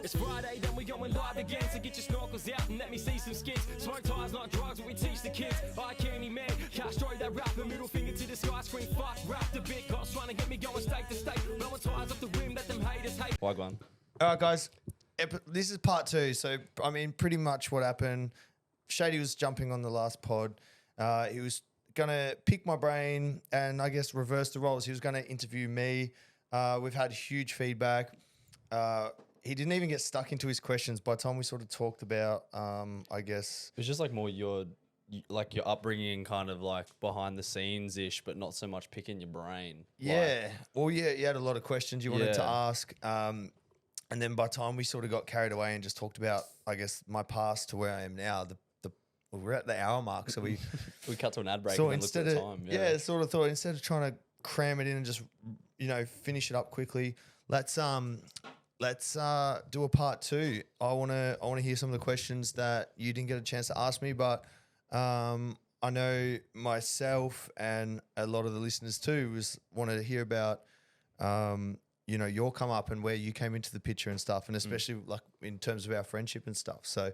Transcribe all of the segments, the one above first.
It's Friday, then we going live again. So get your snorkels out and let me see some skins. Smoke ties, not drugs, what we teach the kids. I can't man, destroy that rapper. Middle finger to the sky, scream fuck, rap the big cops trying to get me going state to state. Blowing ties off the rim, let them haters hate. Wagwan. All right, guys. This is part 2. So, I mean, pretty much what happened. Shady was jumping on the last pod. He was going to pick my brain and I guess reverse the roles. He was going to interview me. We've had huge feedback. He didn't even get stuck into his questions by the time we sort of talked about, I guess. It was just like more your upbringing, kind of like behind the scenes ish, but not so much picking your brain. Yeah. Well, yeah, you had a lot of questions you wanted to ask. And then by the time we sort of got carried away and just talked about, I guess, my past to where I am now, we're at the hour mark. So we cut to an ad break so and instead looked of, at the time. Yeah, sort of thought instead of trying to cram it in and just, finish it up quickly, let's do a part 2. I want to hear some of the questions that you didn't get a chance to ask me, but I know myself and a lot of the listeners too wanted to hear about your come up and where you came into the picture and stuff, and especially like in terms of our friendship and stuff. So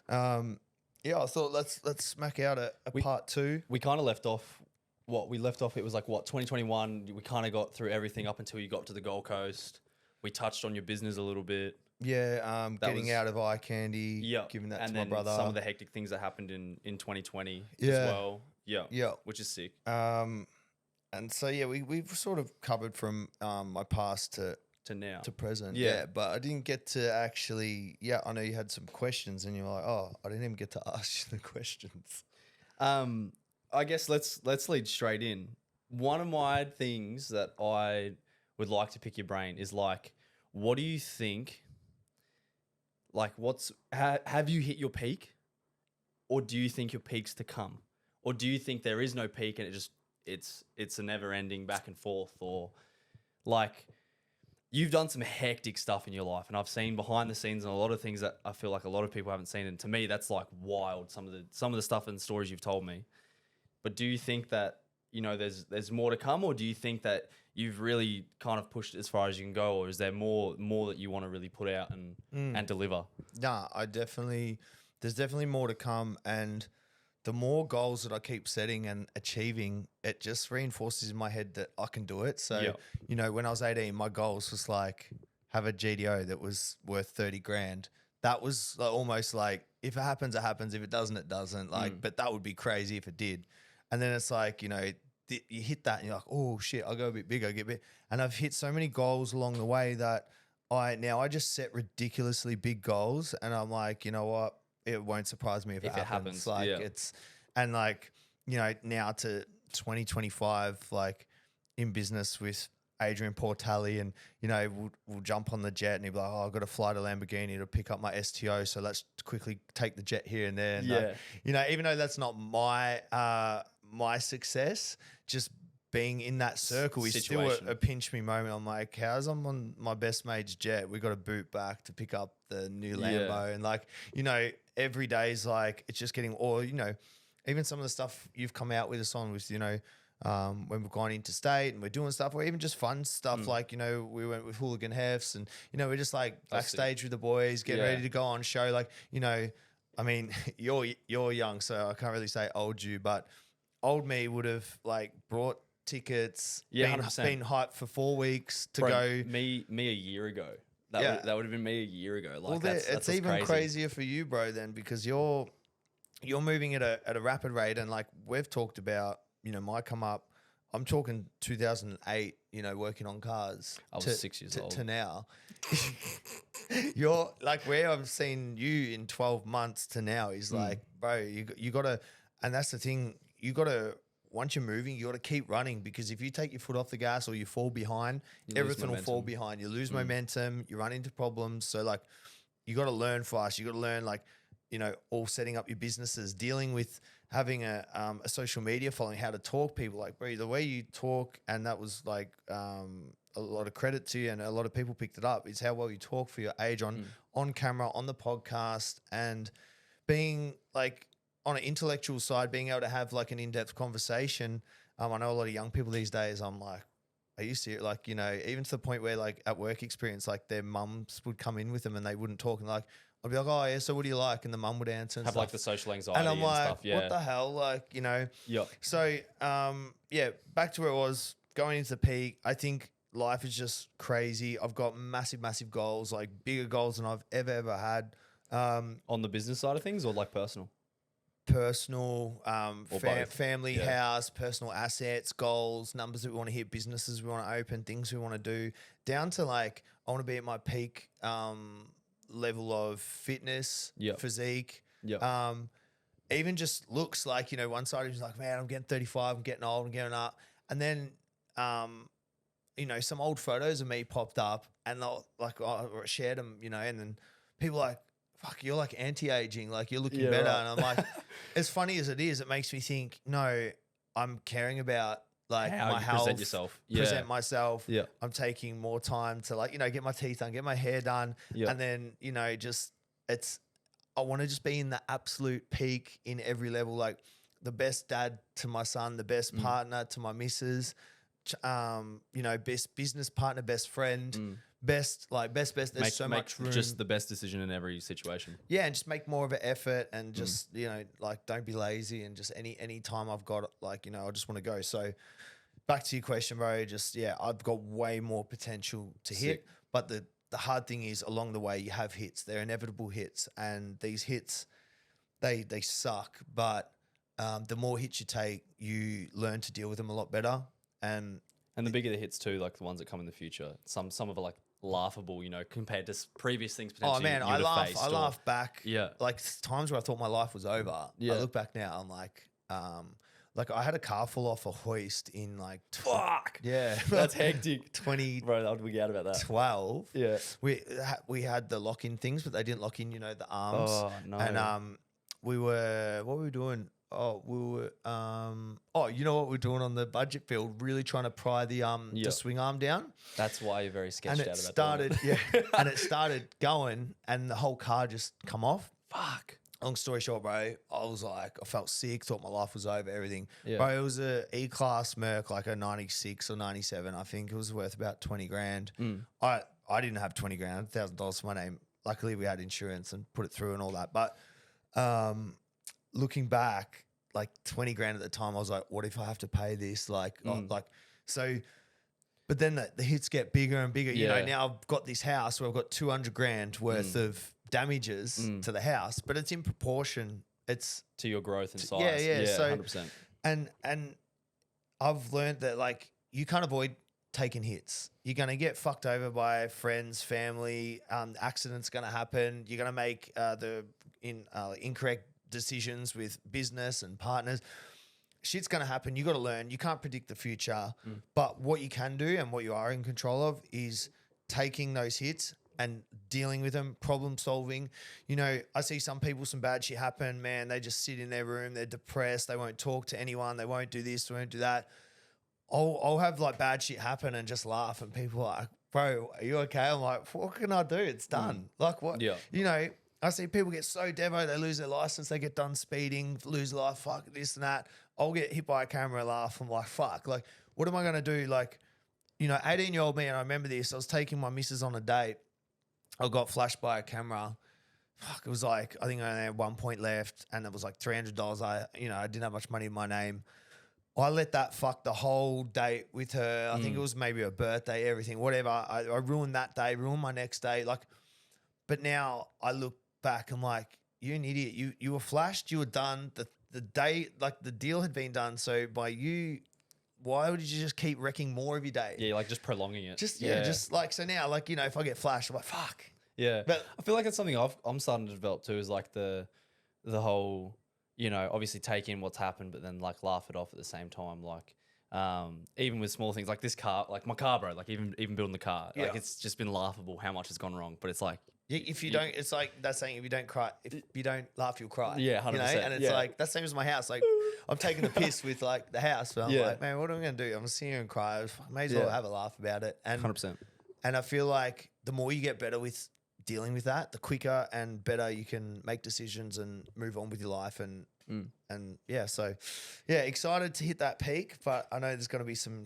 I thought let's smack out a part 2. We kind of left off. It was like 2021. We kind of got through everything up until you got to the Gold Coast. We touched on your business a little bit. Yeah, getting out of eye candy, giving that to my brother. And some of the hectic things that happened in 2020 as well. Yeah, which is sick. And so, we've sort of covered from my past to now. To present. Yeah, but I didn't get to actually, I know you had some questions and you were like, oh, I didn't even get to ask you the questions. I guess let's lead straight in. One of my things that I would like to pick your brain is like, what do you think, like have you hit your peak, or do you think your peak's to come, or do you think there is no peak and it's a never ending back and forth, or like you've done some hectic stuff in your life and I've seen behind the scenes and a lot of things that I feel like a lot of people haven't seen, and to me that's like wild, some of the stuff and stories you've told me. But do you think that there's more to come, or do you think that you've really kind of pushed it as far as you can go, or is there more that you want to really put out and deliver? Nah, there's definitely more to come, and the more goals that I keep setting and achieving, it just reinforces in my head that I can do it. So, when I was 18, my goals was like have a GDO that was worth 30 grand. That was like, almost like if it happens, it happens. If it doesn't, it doesn't. Like, but that would be crazy if it did. And then it's like, you hit that and you're like, oh shit, I'll go a bit bigger, get a bit. And I've hit so many goals along the way that I just set ridiculously big goals, and I'm like, you know what? It won't surprise me if it happens. Like it's, and like, now to 2025, like in business with Adrian Portali, and we'll jump on the jet and he'll be like, oh, I've got to fly to Lamborghini to pick up my STO, so let's quickly take the jet here and there. And even though that's not my success, just being in that circle is still a pinch me moment. I'm like, how's I'm on my best mate's jet? We got to boot back to pick up the new Lambo. And like, every day is like, it's just getting, or, even some of the stuff you've come out with us on with, when we've gone interstate and we're doing stuff, or even just fun stuff like, we went with Hooligan Hefts and, we're just like backstage with the boys, getting ready to go on show. Like, I mean, you're young, so I can't really say old you, but old me would have like brought tickets, been hyped for 4 weeks to go. Me a year ago. That would have been me a year ago. Like, well, it's even crazier for you, bro, then, because you're moving at a rapid rate, and like we've talked about, my come up. I'm talking 2008. Working on cars. I was 6 years old to now. You're like where I've seen you in 12 months to now is like, bro, you gotta, and that's the thing. You gotta, once you're moving, you gotta keep running, because if you take your foot off the gas or you fall behind, everything will fall behind. You lose momentum. You run into problems. So like, you gotta learn fast. You gotta learn like, all setting up your businesses, dealing with having a social media following, how to talk people. Like, bro, the way you talk, and that was like a lot of credit to you, and a lot of people picked it up, is how well you talk for your age on camera, on the podcast, and being like on an intellectual side, being able to have like an in-depth conversation. I know a lot of young people these days, I'm like, are you serious? Like, you know, even to the point where like at work experience, like their mums would come in with them and they wouldn't talk. And like, I'd be like, oh yeah, so what do you like? And the mum would answer and Have stuff. like the social anxiety And I'm like, stuff. Yeah. what the hell? Like, you know. Yeah. So, yeah, back to where it was, going into the peak. I think life is just crazy. I've got massive, massive goals, like bigger goals than I've ever had. On the business side of things or like personal? Personal, both. family, Yeah. house, personal assets, goals, numbers that we want to hit, businesses we want to open, things we want to do, down to like, I want to be at my peak level of fitness, Yep. physique, Yep. even just looks. Like, you know, one side is like, man, I'm getting 35, I'm getting old, I'm getting up. And then, you know, some old photos of me popped up and they'll like, I shared them, you know, and then people are like, fuck, you're like anti-aging, like you're looking better. right. And I'm like, as funny as it is, it makes me think, no, I'm caring about like How my you health, present yourself. present myself. Yeah. I'm taking more time to like, you know, get my teeth done, get my hair done. Yeah. And then, you know, just I want to just be in the absolute peak in every level, like the best dad to my son, the best partner to my missus, you know, best business partner, best friend, best. There's so much room. Just the best decision in every situation. Yeah, and just make more of an effort and just, you know, like don't be lazy and just any time I've got, like, you know, I just want to go. So back to your question, bro, just, yeah, I've got way more potential to hit. But the hard thing is along the way you have hits. They're inevitable hits. And these hits, they suck. But the more hits you take, you learn to deal with them a lot better. And the bigger the hits too, like the ones that come in the future. Some of it like laughable, you know, compared to previous things potentially. oh man, you I would have faced laugh or- back. Yeah. Like times where I thought my life was over. Yeah. I look back now, I'm like I had a car fall off a hoist in like Fuck. yeah, That's hectic. 2012. Bro, I'd wig out about that. Yeah. We had the lock in things, but they didn't lock in, you know, the arms. Oh, no. And what were we doing? Oh, we were you know what we're doing on the budget build? Really trying to pry the swing arm down. That's why you're very sketched And out it about that. started, and it started going, and the whole car just come off. Fuck. Long story short, bro, I was like, I felt sick, thought my life was over, everything. Yeah. Bro, it was a E-Class Merc, like a 96 or 97. I think it was worth about 20 grand. I didn't have 20 grand, $1,000 for my name. Luckily, we had insurance and put it through and all that. But looking back, like 20 grand at the time, I was like, what if I have to pay this? Like, so, but then the hits get bigger and bigger. You know, Yeah. now I've got this house where I've got 200 grand worth of damages to the house, but it's in proportion. It's To your growth and size. yeah. So 100%. and I've learned that like you can't avoid taking hits. You're gonna get fucked over by friends, family. Accidents gonna happen. You're gonna make incorrect decisions with business and partners. Shit's gonna happen. You got to learn. You can't predict the future, but what you can do and what you are in control of is taking those hits and dealing with them, problem solving. You know, I see some people, some bad shit happen, man, they just sit in their room, they're depressed, they won't talk to anyone, they won't do this, they won't do that. I'll have like bad shit happen and just laugh, and people are like, bro, are you okay? I'm like, what can I do? It's done. Like what? Yeah. You know, I see people get so devo, they lose their license, they get done speeding, lose their life, fuck this and that. I'll get hit by a camera and laugh. I'm like, fuck, like, what am I going to do? Like, you know, 18-year-old me, and I remember this, I was taking my missus on a date. I got flashed by a camera. Fuck, it was like, I think I only had 1 point left and it was like $300. I didn't have much money in my name. I let that fuck the whole date with her. I think it was maybe her birthday, everything, whatever. I ruined that day, ruined my next day. Like, but now I look back, I'm like, you're an idiot. You were flashed, you were done. The day, like the deal had been done. So by you, why would you just keep wrecking more of your day? Yeah, like just prolonging it. Just like, so now, like, you know, if I get flashed, I'm like, fuck. Yeah, But- I feel like it's something I'm starting to develop too. Is like the whole, you know, obviously take in what's happened, but then like laugh it off at the same time. Like, even with small things like this car, like my car, bro. Like even building the car, like Yeah. it's just been laughable how much has gone wrong. But it's like, If you don't, it's like that saying, if you don't cry, if you don't laugh, you'll cry. Yeah, you know? 100%, And it's yeah. like, that same as my house. Like, I'm taking the piss with like the house, but I'm Yeah. like, man, what am I going to do? I'm going to sit here and cry. May as well have a laugh about it. And 100%. And I feel like the more you get better with dealing with that, the quicker and better you can make decisions and move on with your life and And yeah, so yeah, excited to hit that peak, but I know there's going to be some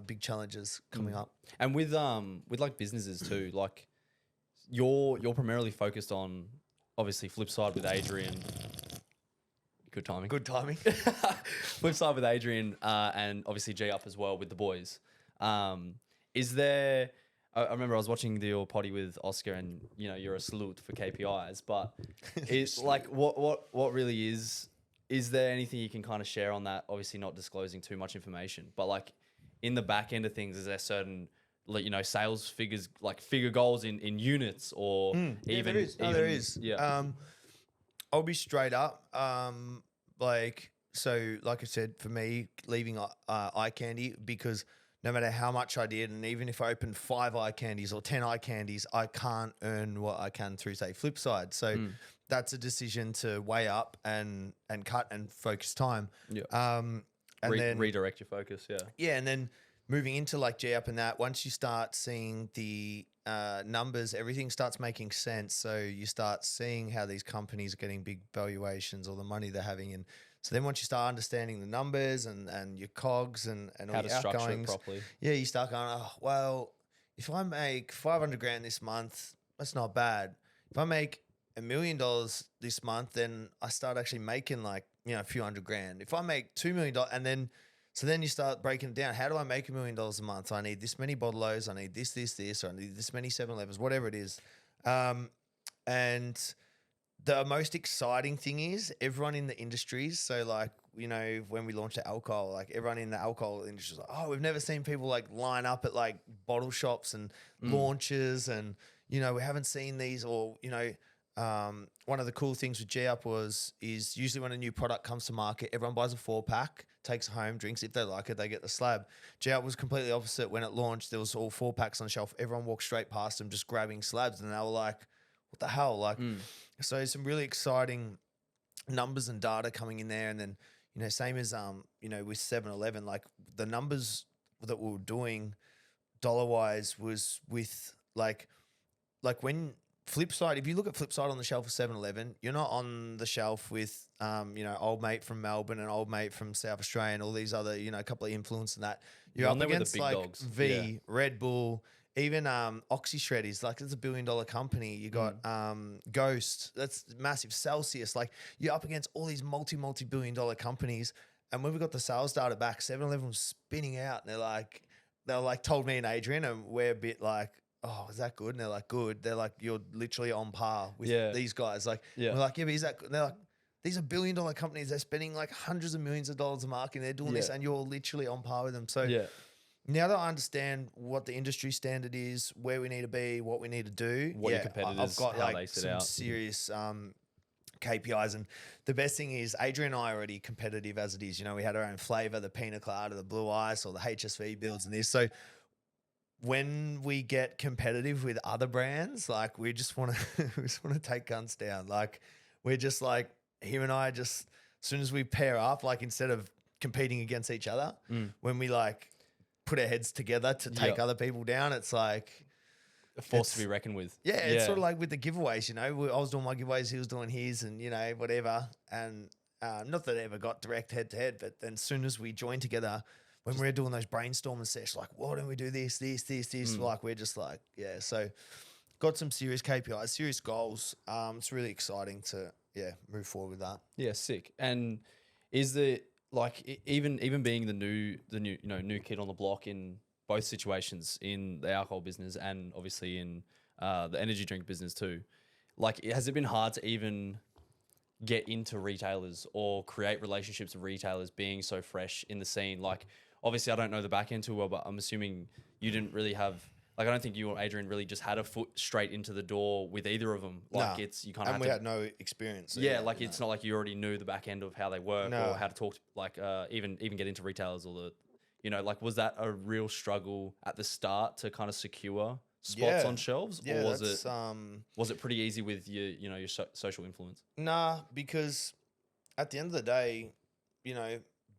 big challenges coming up. And with like businesses too, like you're primarily focused on obviously flip side with Adrian. Good timing. Good timing. Flip side with Adrian and obviously G up as well with the boys. Is there? I remember I was watching your potty with Oscar, and you know you're a salute for KPIs, but it's like what really is? Is there anything you can kind of share on that? Obviously, not disclosing too much information, but like in the back end of things, is there certain like sales figures, like figure goals in units or even? There is. No, there is. Yeah. I'll be straight up. Like I said, for me, leaving eye candy, because no matter how much I did, and even if I opened 5 eye candies or 10 eye candies, I can't earn what I can through, say, flip side. So that's a decision to weigh up and cut and focus time. Yeah. And then redirect your focus. Yeah. yeah, and then moving into like G up and that, once you start seeing the numbers, everything starts making sense. So you start seeing how these companies are getting big valuations or the money they're having. And so then once you start understanding the numbers and your cogs and all How your to structure it outgoings, properly. yeah, you start going, oh, well, if I make 500 grand this month, that's not bad. If I make $1 million this month, then I start actually making like, a few hundred grand. If I make $2 million, and then so then you start breaking it down. How do I make $1 million a month? I need this many bottle-os. I need this, or I need this many 7-Elevens, whatever it is. And the most exciting thing is everyone in the industries. So like, when we launched the alcohol, like everyone in the alcohol industry was like, oh, we've never seen people like line up at like bottle shops and launches. And, we haven't seen these or, one of the cool things with G-Up is usually when a new product comes to market, everyone buys a 4-pack, takes it home, drinks. If they like it, they get the slab. G-Up was completely opposite. When it launched, there was all 4-packs on the shelf. Everyone walked straight past them just grabbing slabs, and they were like, what the hell? Like, so some really exciting numbers and data coming in there. And then, same as, with 7-Eleven, like the numbers that we were doing dollar-wise was with like when Flipside, if you look at Flipside on the shelf of 7-Eleven, you're not on the shelf with, old mate from Melbourne and old mate from South Australia and all these other, a couple of influence in that. You're up against like dogs. V, Red Bull, even Oxy Shreddies, like it's $1 billion company. You got Ghost, that's massive. Celsius, like you're up against all these multi-billion dollar companies. And when we got the sales data back, 7-Eleven was spinning out, and they were like told me and Adrian, and we're a bit like, oh, is that good? And they're like, good. They're like, you're literally on par with these guys. Like, we're like, yeah, but is that good? And they're like, these are $1 billion companies. They're spending like hundreds of millions of dollars a marketing. They're doing this, and you're literally on par with them. So now that I understand what the industry standard is, where we need to be, what we need to do, what your competitors, I've got how like they sit some out. serious KPIs. And the best thing is Adrian and I are already competitive as it is. We had our own flavor, the pina colada, the blue ice, or the HSV builds and this. So when we get competitive with other brands, like we just want to take guns down. Like we're just like him and I just, as soon as we pair up, like instead of competing against each other, when we like put our heads together to take other people down, it's like a force to be reckoned with. Yeah, it's sort of like with the giveaways, I was doing my giveaways, he was doing his, and whatever. And not that it ever got direct head to head, but then as soon as we joined together, when we're doing those brainstorming sessions, like, why don't we do this? Like, we're just like, yeah. So got some serious KPIs, serious goals. It's really exciting to, move forward with that. Yeah, sick. And is the, like, even being the new kid on the block in both situations, in the alcohol business and obviously in the energy drink business too, like, has it been hard to even get into retailers or create relationships with retailers being so fresh in the scene? Like, obviously I don't know the back end too well, but I'm assuming you didn't really have, like, I don't think you or Adrian really just had a foot straight into the door with either of them. Like, it's, you kind of and we had no experience. So it's not like you already knew the back end of how they work or how to talk to, like, even get into retailers or the, like, was that a real struggle at the start to kind of secure spots on shelves, or was it pretty easy with your social influence? Nah, because at the end of the day,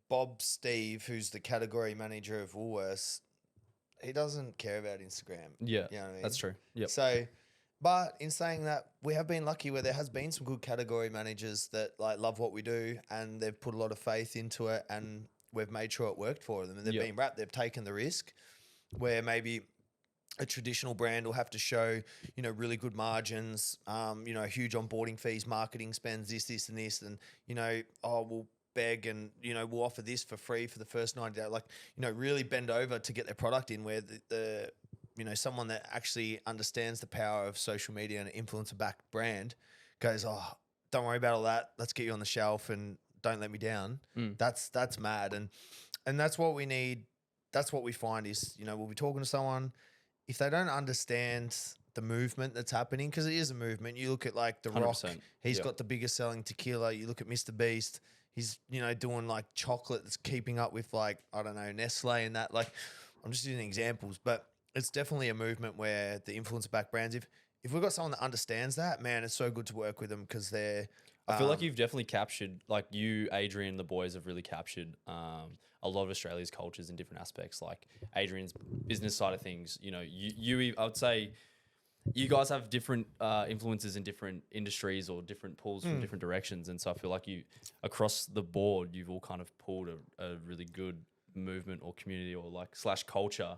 Bob Steve, who's the category manager of Woolworths, he doesn't care about Instagram. Yeah, you know what I mean? that's true. Yeah. So, But in saying that, we have been lucky where there has been some good category managers that like love what we do and they've put a lot of faith into it and we've made sure it worked for them and they've been wrapped. They've taken the risk where maybe a traditional brand will have to show, really good margins, huge onboarding fees, marketing spends, this, and this. And, we'll beg and, we'll offer this for free for the first 90 days. Like, really bend over to get their product in where the someone that actually understands the power of social media and an influencer-backed brand goes, oh, don't worry about all that. Let's get you on the shelf and don't let me down. That's mad. And that's what we need. That's what we find is, we'll be talking to someone. If they don't understand the movement that's happening, because it is a movement. You look at like The Rock, he's got the biggest selling tequila. You look at Mr. Beast, he's, doing like chocolate that's keeping up with like, I don't know, Nestle and that. Like, I'm just using examples, but it's definitely a movement where the influencer-backed brands, if we've got someone that understands that, man, it's so good to work with them because they're... I feel like you've definitely captured, like you, Adrian, the boys have really captured a lot of Australia's cultures in different aspects. Like Adrian's business side of things, you I would say you guys have different influences in different industries or different pulls from different directions. And so I feel like you, across the board, you've all kind of pulled a really good movement or community or like / culture,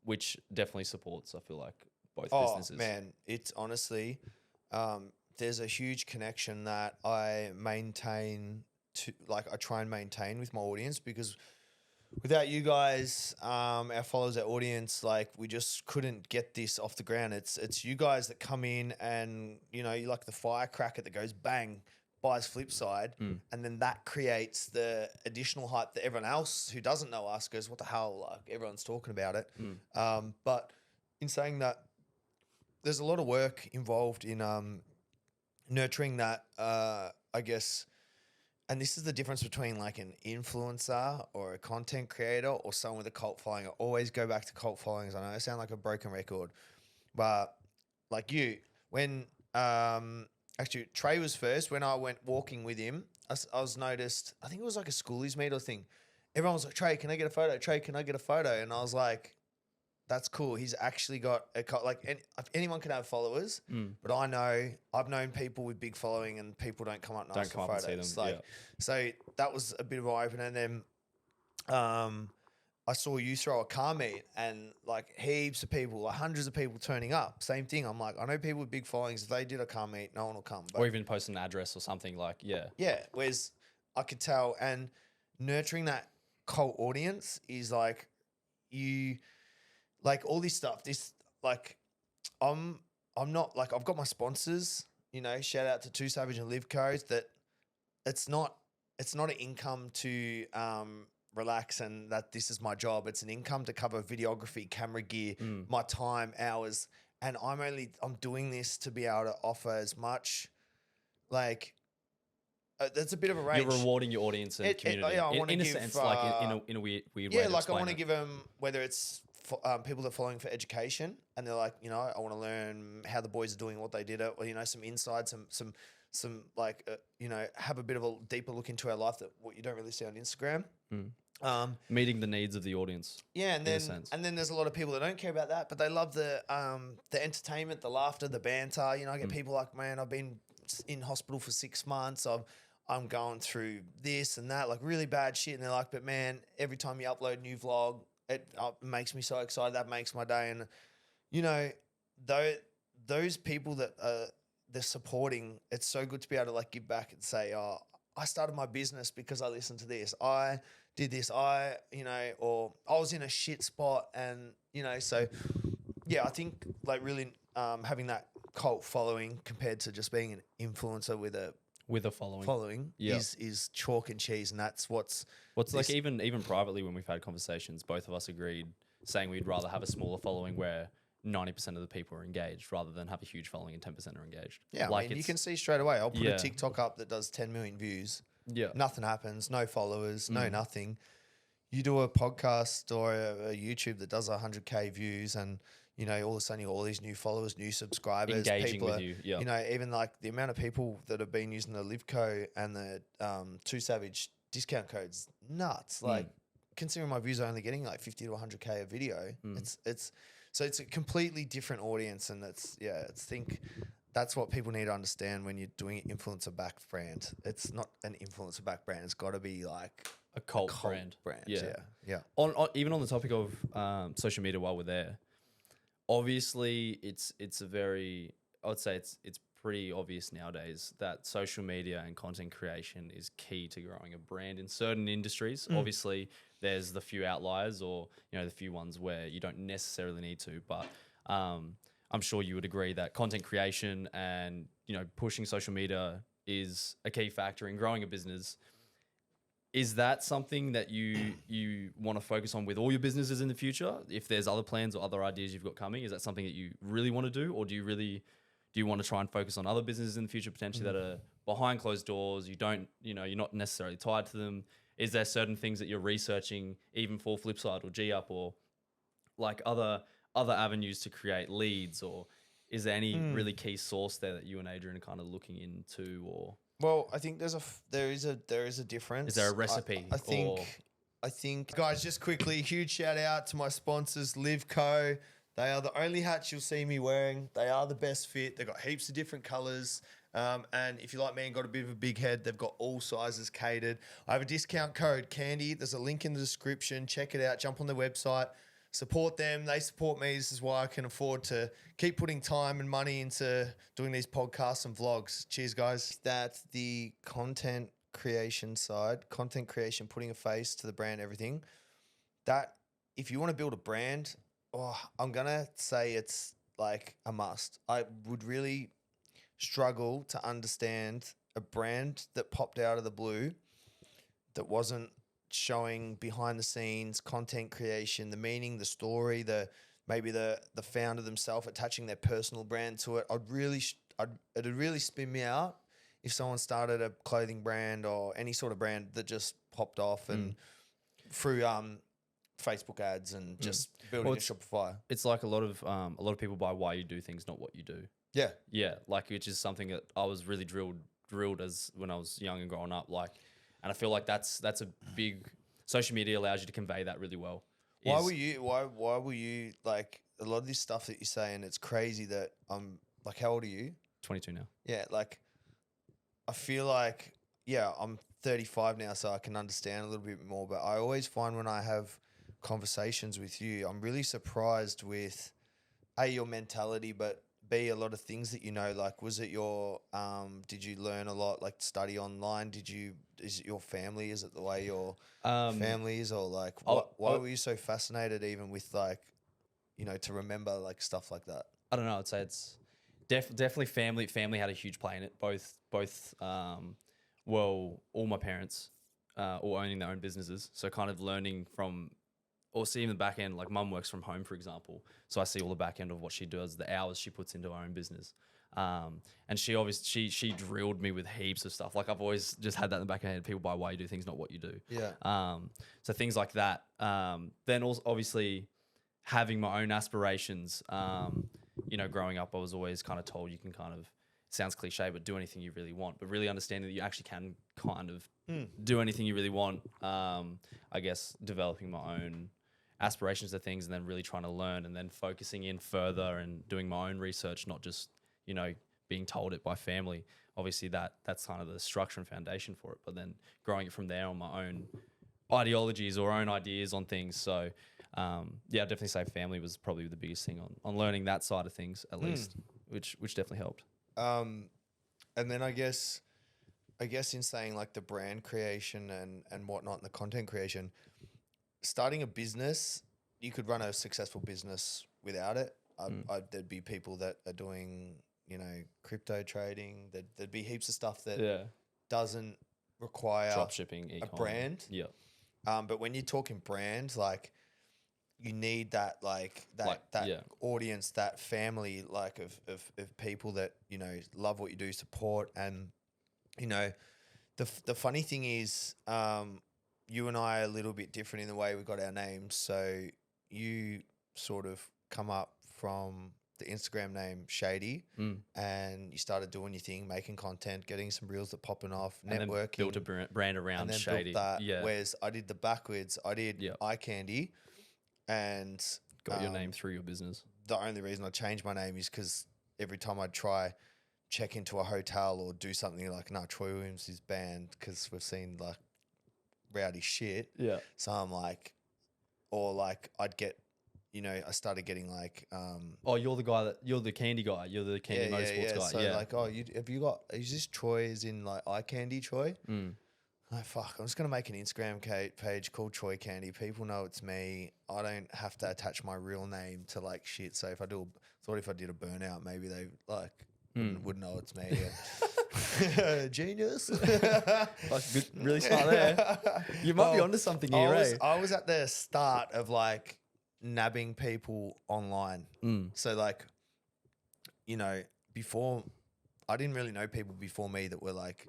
which definitely supports, I feel like, both businesses. Oh, man, it's honestly... there's a huge connection that I maintain I try and maintain with my audience because without you guys, our followers, our audience, like we just couldn't get this off the ground. It's you guys that come in and, you're like the firecracker that goes bang, buys Flipside, and then that creates the additional hype that everyone else who doesn't know us goes, what the hell? Like everyone's talking about it. But in saying that, there's a lot of work involved in nurturing that, I guess, and this is the difference between like an influencer or a content creator or someone with a cult following. I always go back to cult followings. I know I sound like a broken record, but like you, when actually Trey was first, when I went walking with him, I was noticed, I think it was like a schoolies meet or thing. Everyone was like, Trey, can I get a photo? Trey, can I get a photo? And I was like, that's cool. He's actually got anyone can have followers, but I've known people with big following and people don't come up and ask for photos. And see them. So that was a bit of an eye opener. And then I saw you throw a car meet and like heaps of people, like hundreds of people turning up. Same thing. I'm like, I know people with big followings. If they did a car meet, no one will come. But or even post an address or something like, yeah. Whereas I could tell, and nurturing that cult audience is like you. Like all this stuff, I'm not like, I've got my sponsors, shout out to Two Savage and Live Codes, that it's not an income to relax and that this is my job. It's an income to cover videography, camera gear, my time, hours. And I'm doing this to be able to offer as much, like, that's a bit of a range. You're rewarding your audience and community. In a sense, like in a weird way. Yeah, like I want to give them, whether it's people that are following for education and they're like, I want to learn how the boys are doing what they did, or some insights, some like, have a bit of a deeper look into our life that what you don't really see on Instagram. Meeting the needs of the audience. Yeah, and then there's a lot of people that don't care about that, but they love the entertainment, the laughter, the banter. I get people like, man, I've been in hospital for 6 months. I'm going through this and that, like really bad shit. And they're like, but man, every time you upload a new vlog, it makes me so excited. That makes my day. And, those people that they're supporting, it's so good to be able to like give back and say, oh, I started my business because I listened to this. I did this. Or I was in a shit spot. And, so yeah, I think like really having that cult following compared to just being an influencer with a following is chalk and cheese, and that's what's like even privately when we've had conversations, both of us agreed saying we'd rather have a smaller following where 90% of the people are engaged rather than have a huge following and 10% are engaged. Yeah, like you can see straight away. I'll put a TikTok up that does 10 million views. Yeah, nothing happens, no followers, no nothing. You do a podcast or a YouTube that does 100K views and all of a sudden you got all these new followers, new subscribers, engaging people with you. Yeah. Even like the amount of people that have been using the Livco and the Two Savage discount codes, nuts. Like considering my views are only getting like 50 to 100K a video, it's So it's a completely different audience, and that's what people need to understand when you're doing an influencer-backed brand. It's not an influencer-backed brand. It's got to be like A cult brand. Yeah. On even on the topic of social media, while we're there, obviously it's a very, I would say it's pretty obvious nowadays that social media and content creation is key to growing a brand in certain industries. Obviously, there's the few outliers, or the few ones where you don't necessarily need to, but I'm sure you would agree that content creation and pushing social media is a key factor in growing a business. Is that something that you want to focus on with all your businesses in the future? If there's other plans or other ideas you've got coming, is that something that you really want to do, or do you want to try and focus on other businesses in the future potentially that are behind closed doors? You don't, you're not necessarily tied to them. Is there certain things that you're researching, even for Flipside or G-Up, or like other avenues to create leads, or is there any really key source there that you and Adrian are kind of looking into, or? Well, I think there is a difference. Is there a recipe? I think, guys, just quickly, huge shout out to my sponsors, Livco. They are the only hats you'll see me wearing. They are the best fit. They've got heaps of different colors. And if you like me and got a bit of a big head, they've got all sizes catered. I have a discount code, Candy. There's a link in the description. Check it out. Jump on their website. Support them. They support me. This is why I can afford to keep putting time and money into doing these podcasts and vlogs. Cheers, guys. That's the content creation side. Content creation, putting a face to the brand, everything. That, if you want to build a brand, I'm going to say it's like a must. I would really struggle to understand a brand that popped out of the blue that wasn't showing behind the scenes content creation, the meaning, the story, maybe the founder themselves attaching their personal brand to it. It'd really spin me out if someone started a clothing brand or any sort of brand that just popped off and through Facebook ads and just building a Shopify. It's like a lot of people buy why you do things, not what you do. Yeah. Yeah, like, which is something that I was really drilled as when I was young and growing up. Like, and I feel like that's a big, social media allows you to convey that really well. Why were you like, a lot of this stuff that you say, and it's crazy that I'm like, how old are you? 22 now. Yeah, like, I feel like, I'm 35 now, so I can understand a little bit more. But I always find when I have conversations with you, I'm really surprised with your mentality, but B, a lot of things that like, was it your did you learn a lot, like study online? Is it your family? Is it the way your family is, or like why were you so fascinated even with like, to remember like stuff like that? I don't know. I'd say it's definitely family. Family had a huge play in it. Both all my parents all owning their own businesses. So kind of learning from, or seeing the back end, like mum works from home, for example. So I see all the back end of what she does, the hours she puts into her own business. And she drilled me with heaps of stuff. Like, I've always just had that in the back of my head. People buy why you do things, not what you do. Yeah. So things like that. Then also obviously having my own aspirations. Growing up, I was always kind of told you can kind of, sounds cliche, but do anything you really want. But really understanding that you actually can kind of do anything you really want. I guess developing my own aspirations to things, and then really trying to learn, and then focusing in further and doing my own research, not just, being told it by family. Obviously that's kind of the structure and foundation for it, but then growing it from there on my own ideologies or own ideas on things. So I'd definitely say family was probably the biggest thing on learning that side of things, at least, which definitely helped. And then I guess in saying like the brand creation and whatnot and the content creation, starting a business, you could run a successful business without it. There'd be people that are doing, crypto trading. There'd be heaps of stuff that doesn't require drop shipping, a brand. Yeah. But when you're talking brand, like, you need that audience, that family, like of people that, love what you do, support. And, the funny thing is, you and I are a little bit different in the way we got our names. So you sort of come up from the Instagram name Shady, and you started doing your thing, making content, getting some reels that popping off, and networking. Then built a brand around and then Shady. Built that, whereas I did the backwards. I did eye candy and got your name through your business. The only reason I changed my name is because every time I'd try check into a hotel or do something like, no, Troy Williams is banned because we've seen like rowdy shit. Yeah. So I'm like, or like I'd get, I started getting like, Oh, you're the candy guy. You're the candy motorsports guy. So yeah. like, is this Troy is in like eye candy Troy? Like, fuck, I'm just going to make an Instagram page called Troy Candy. People know it's me. I don't have to attach my real name to like shit. So if I did a burnout, maybe they like would know it's me. Yeah. Genius. Like, good, really smart there. You might be onto something here, I was at the start of like nabbing people online. So like, before, I didn't really know people before me that were like,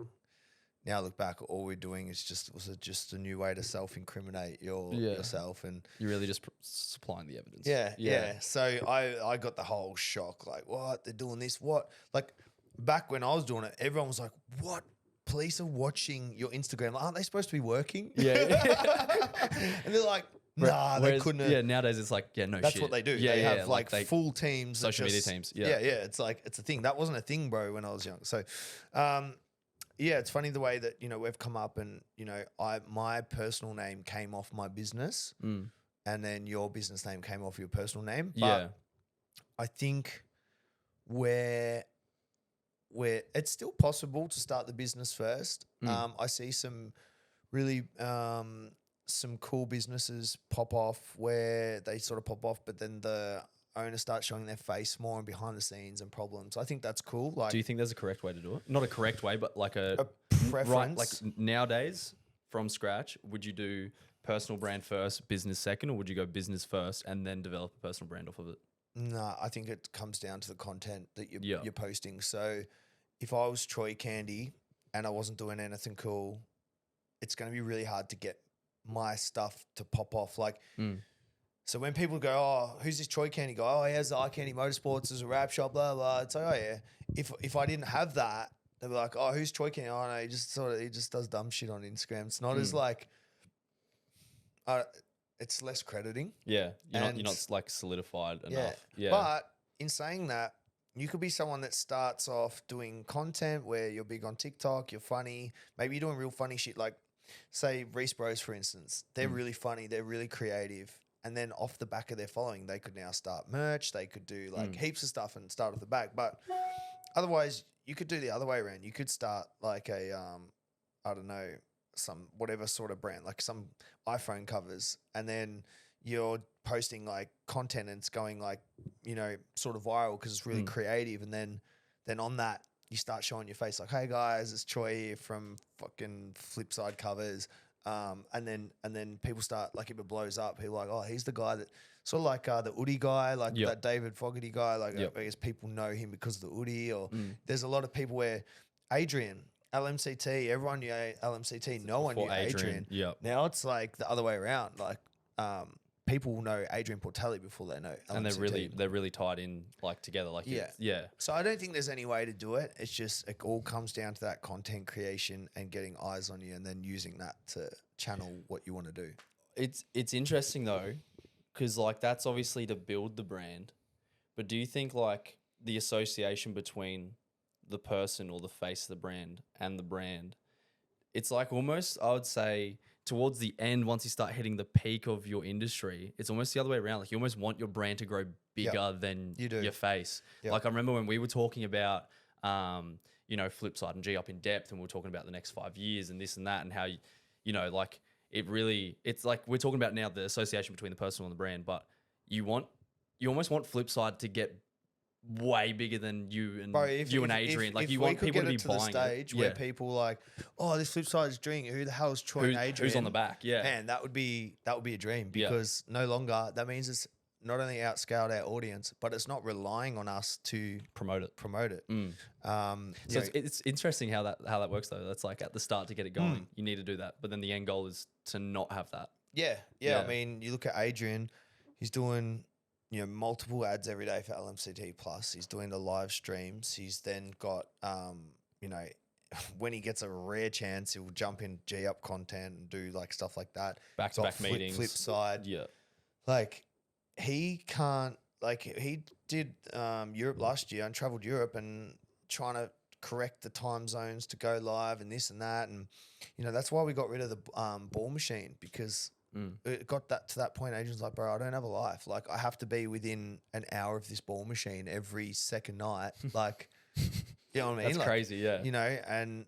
now I look back, all we're doing is just a new way to self-incriminate yourself, and you're really just supplying the evidence. Yeah. So I got the whole shock, like, what? They're doing this? What? Like, back when I was doing it, everyone was like, what? Police are watching your Instagram. Like, aren't they supposed to be working? Yeah. And they're like, nah, they couldn't. Yeah, nowadays it's like, yeah, no that's shit. what they do. Yeah, they yeah, have like full teams. Social media teams. Yeah. Yeah. It's like, it's a thing. That wasn't a thing, bro, when I was young. So, yeah, it's funny the way that, we've come up and, my personal name came off my business and then your business name came off your personal name. But I think where it's still possible to start the business first. I see some really some cool businesses pop off where they sort of pop off, but then the owner starts showing their face more and behind the scenes and problems. I think that's cool. Like, do you think there's a correct way to do it? Not a correct way, but like a preference. Right, like nowadays, from scratch, would you do personal brand first, business second, or would you go business first and then develop a personal brand off of it? No, I think it comes down to the content that you're posting. So if I was Troy Candy and I wasn't doing anything cool, it's going to be really hard to get my stuff to pop off. Like, so when people go, oh, who's this Troy Candy guy? Oh, he has the Eye Candy Motorsports, there's a wrap shop, blah, blah. It's like, oh, yeah. If I didn't have that, they'd be like, oh, who's Troy Candy? Oh, no, he just does dumb shit on Instagram. It's not as like, it's less crediting. Yeah, you're not like solidified enough. Yeah. But in saying that, you could be someone that starts off doing content where you're big on TikTok, you're funny. Maybe you're doing real funny shit. Like, say, Reese Bros, for instance. They're really funny. They're really creative. And then off the back of their following, they could now start merch. They could do like heaps of stuff and start off the back. But otherwise, you could do the other way around. You could start like a, I don't know, some whatever sort of brand, like some iPhone covers. And then you're posting like content and it's going like, sort of viral because it's really creative. And then on that, you start showing your face like, hey guys, it's Troy here from fucking Flipside Covers. And then people start, like, if it blows up, people are like, oh, he's the guy that sort of like the Oodie guy, like that David Fogarty guy. Like, I guess people know him because of the Oodie. Or there's a lot of people where Adrian, LMCT, everyone knew LMCT, no one knew Adrian. Yep. Now it's like the other way around. Like, people know Adrian Portelli before they know LMCT. And they're really tied in like together. Like, yeah. So I don't think there's any way to do it. It's just, it all comes down to that content creation and getting eyes on you and then using that to channel what you want to do. It's interesting though, because like that's obviously to build the brand, but do you think like the association between the person or the face of the brand and the brand, it's like almost, I would say, towards the end, once you start hitting the peak of your industry, it's almost the other way around. Like, you almost want your brand to grow bigger than your face. Like, I remember when we were talking about, Flipside and G Up in depth, and we were talking about the next 5 years and this and that, and how, like it's like we're talking about now the association between the person and the brand, but you almost want Flipside to get way bigger than you and Adrian. Like, you want people to be buying the stage where people like, oh, this Flipside's dream. Who the hell is Troy and Adrian? Who's on the back? Yeah, man, that would be a dream, because no longer, that means it's not only outscaled our audience, but it's not relying on us to promote it. So it's interesting how that works though. That's like at the start to get it going, you need to do that, but then the end goal is to not have that. Yeah. I mean, you look at Adrian, he's doing multiple ads every day for LMCT Plus. He's doing the live streams. He's then got, when he gets a rare chance, he'll jump in G Up content and do like stuff like that. Back-to-back meetings. Flipside. Yeah. Like, he can't, like, he did Europe last year and traveled Europe and trying to correct the time zones to go live and this and that. And, you know, that's why we got rid of the ball machine, because it got that to that point. Agents like, bro, I don't have a life. Like, I have to be within an hour of this ball machine every second night. Like, you know what I mean? That's like, crazy, yeah. You know, and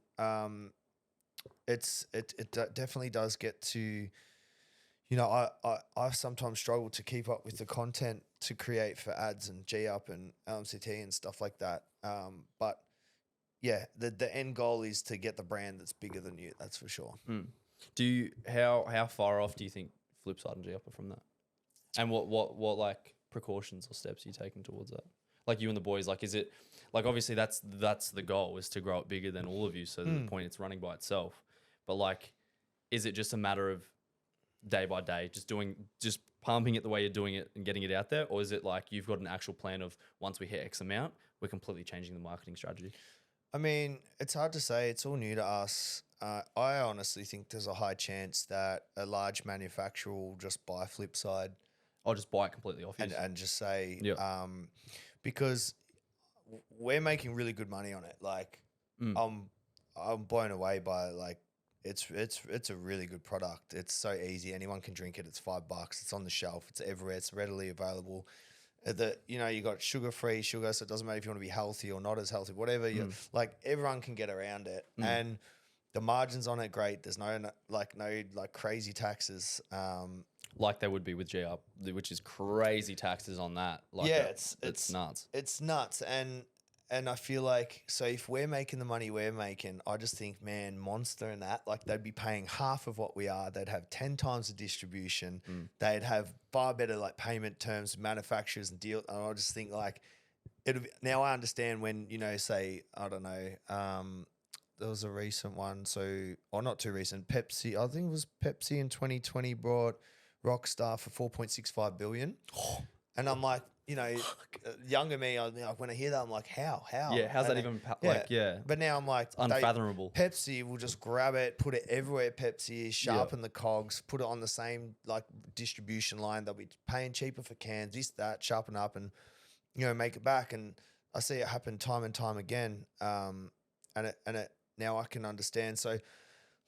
it definitely does get to, you know, I sometimes struggle to keep up with the content to create for ads and G Up and LMCT and stuff like that. But yeah, the end goal is to get the brand that's bigger than you. That's for sure. Do you how far off do you think Flipside and G Up are from that? And what like precautions or steps are you taking towards that? Like you and the boys, like is it like obviously that's the goal, is to grow it bigger than all of you. So the point it's running by itself. But like, is it just a matter of day by day, just pumping it the way you're doing it and getting it out there, or is it like you've got an actual plan of once we hit X amount, we're completely changing the marketing strategy? I mean, it's hard to say. It's all new to us. I honestly think there's a high chance that a large manufacturer will just buy Flipside. I'll just buy it completely off you. And just say, because we're making really good money on it. Like, I'm blown away by, like, it's a really good product. It's so easy. Anyone can drink it. It's $5. It's on the shelf. It's everywhere. It's readily available. You know, you got sugar-free sugar, so it doesn't matter if you want to be healthy or not as healthy, whatever. Like, everyone can get around it. And the margins on it, great. There's no crazy taxes. Like there would be with G Up, which is crazy taxes on that. Like yeah, it's nuts. It's nuts. And I feel like, so if we're making the money we're making, I just think, man, Monster and that, like they'd be paying half of what we are. They'd have 10 times the distribution. They'd have far better like payment terms, manufacturers and deal. And I just think like, now I understand when, you know, say, I don't know, there was a recent one. Or not too recent, Pepsi, I think it was Pepsi in 2020 brought Rockstar for 4.65 billion. And I'm like, you know, younger me, when I hear that, I'm like, how? Yeah, how's that even, But now I'm like, it's unfathomable. Pepsi will just grab it, put it everywhere Pepsi is, sharpen the cogs, put it on the same, like, distribution line. They'll be paying cheaper for cans, this, that, sharpen up and, you know, make it back. And I see it happen time and time again. And it now I can understand. So,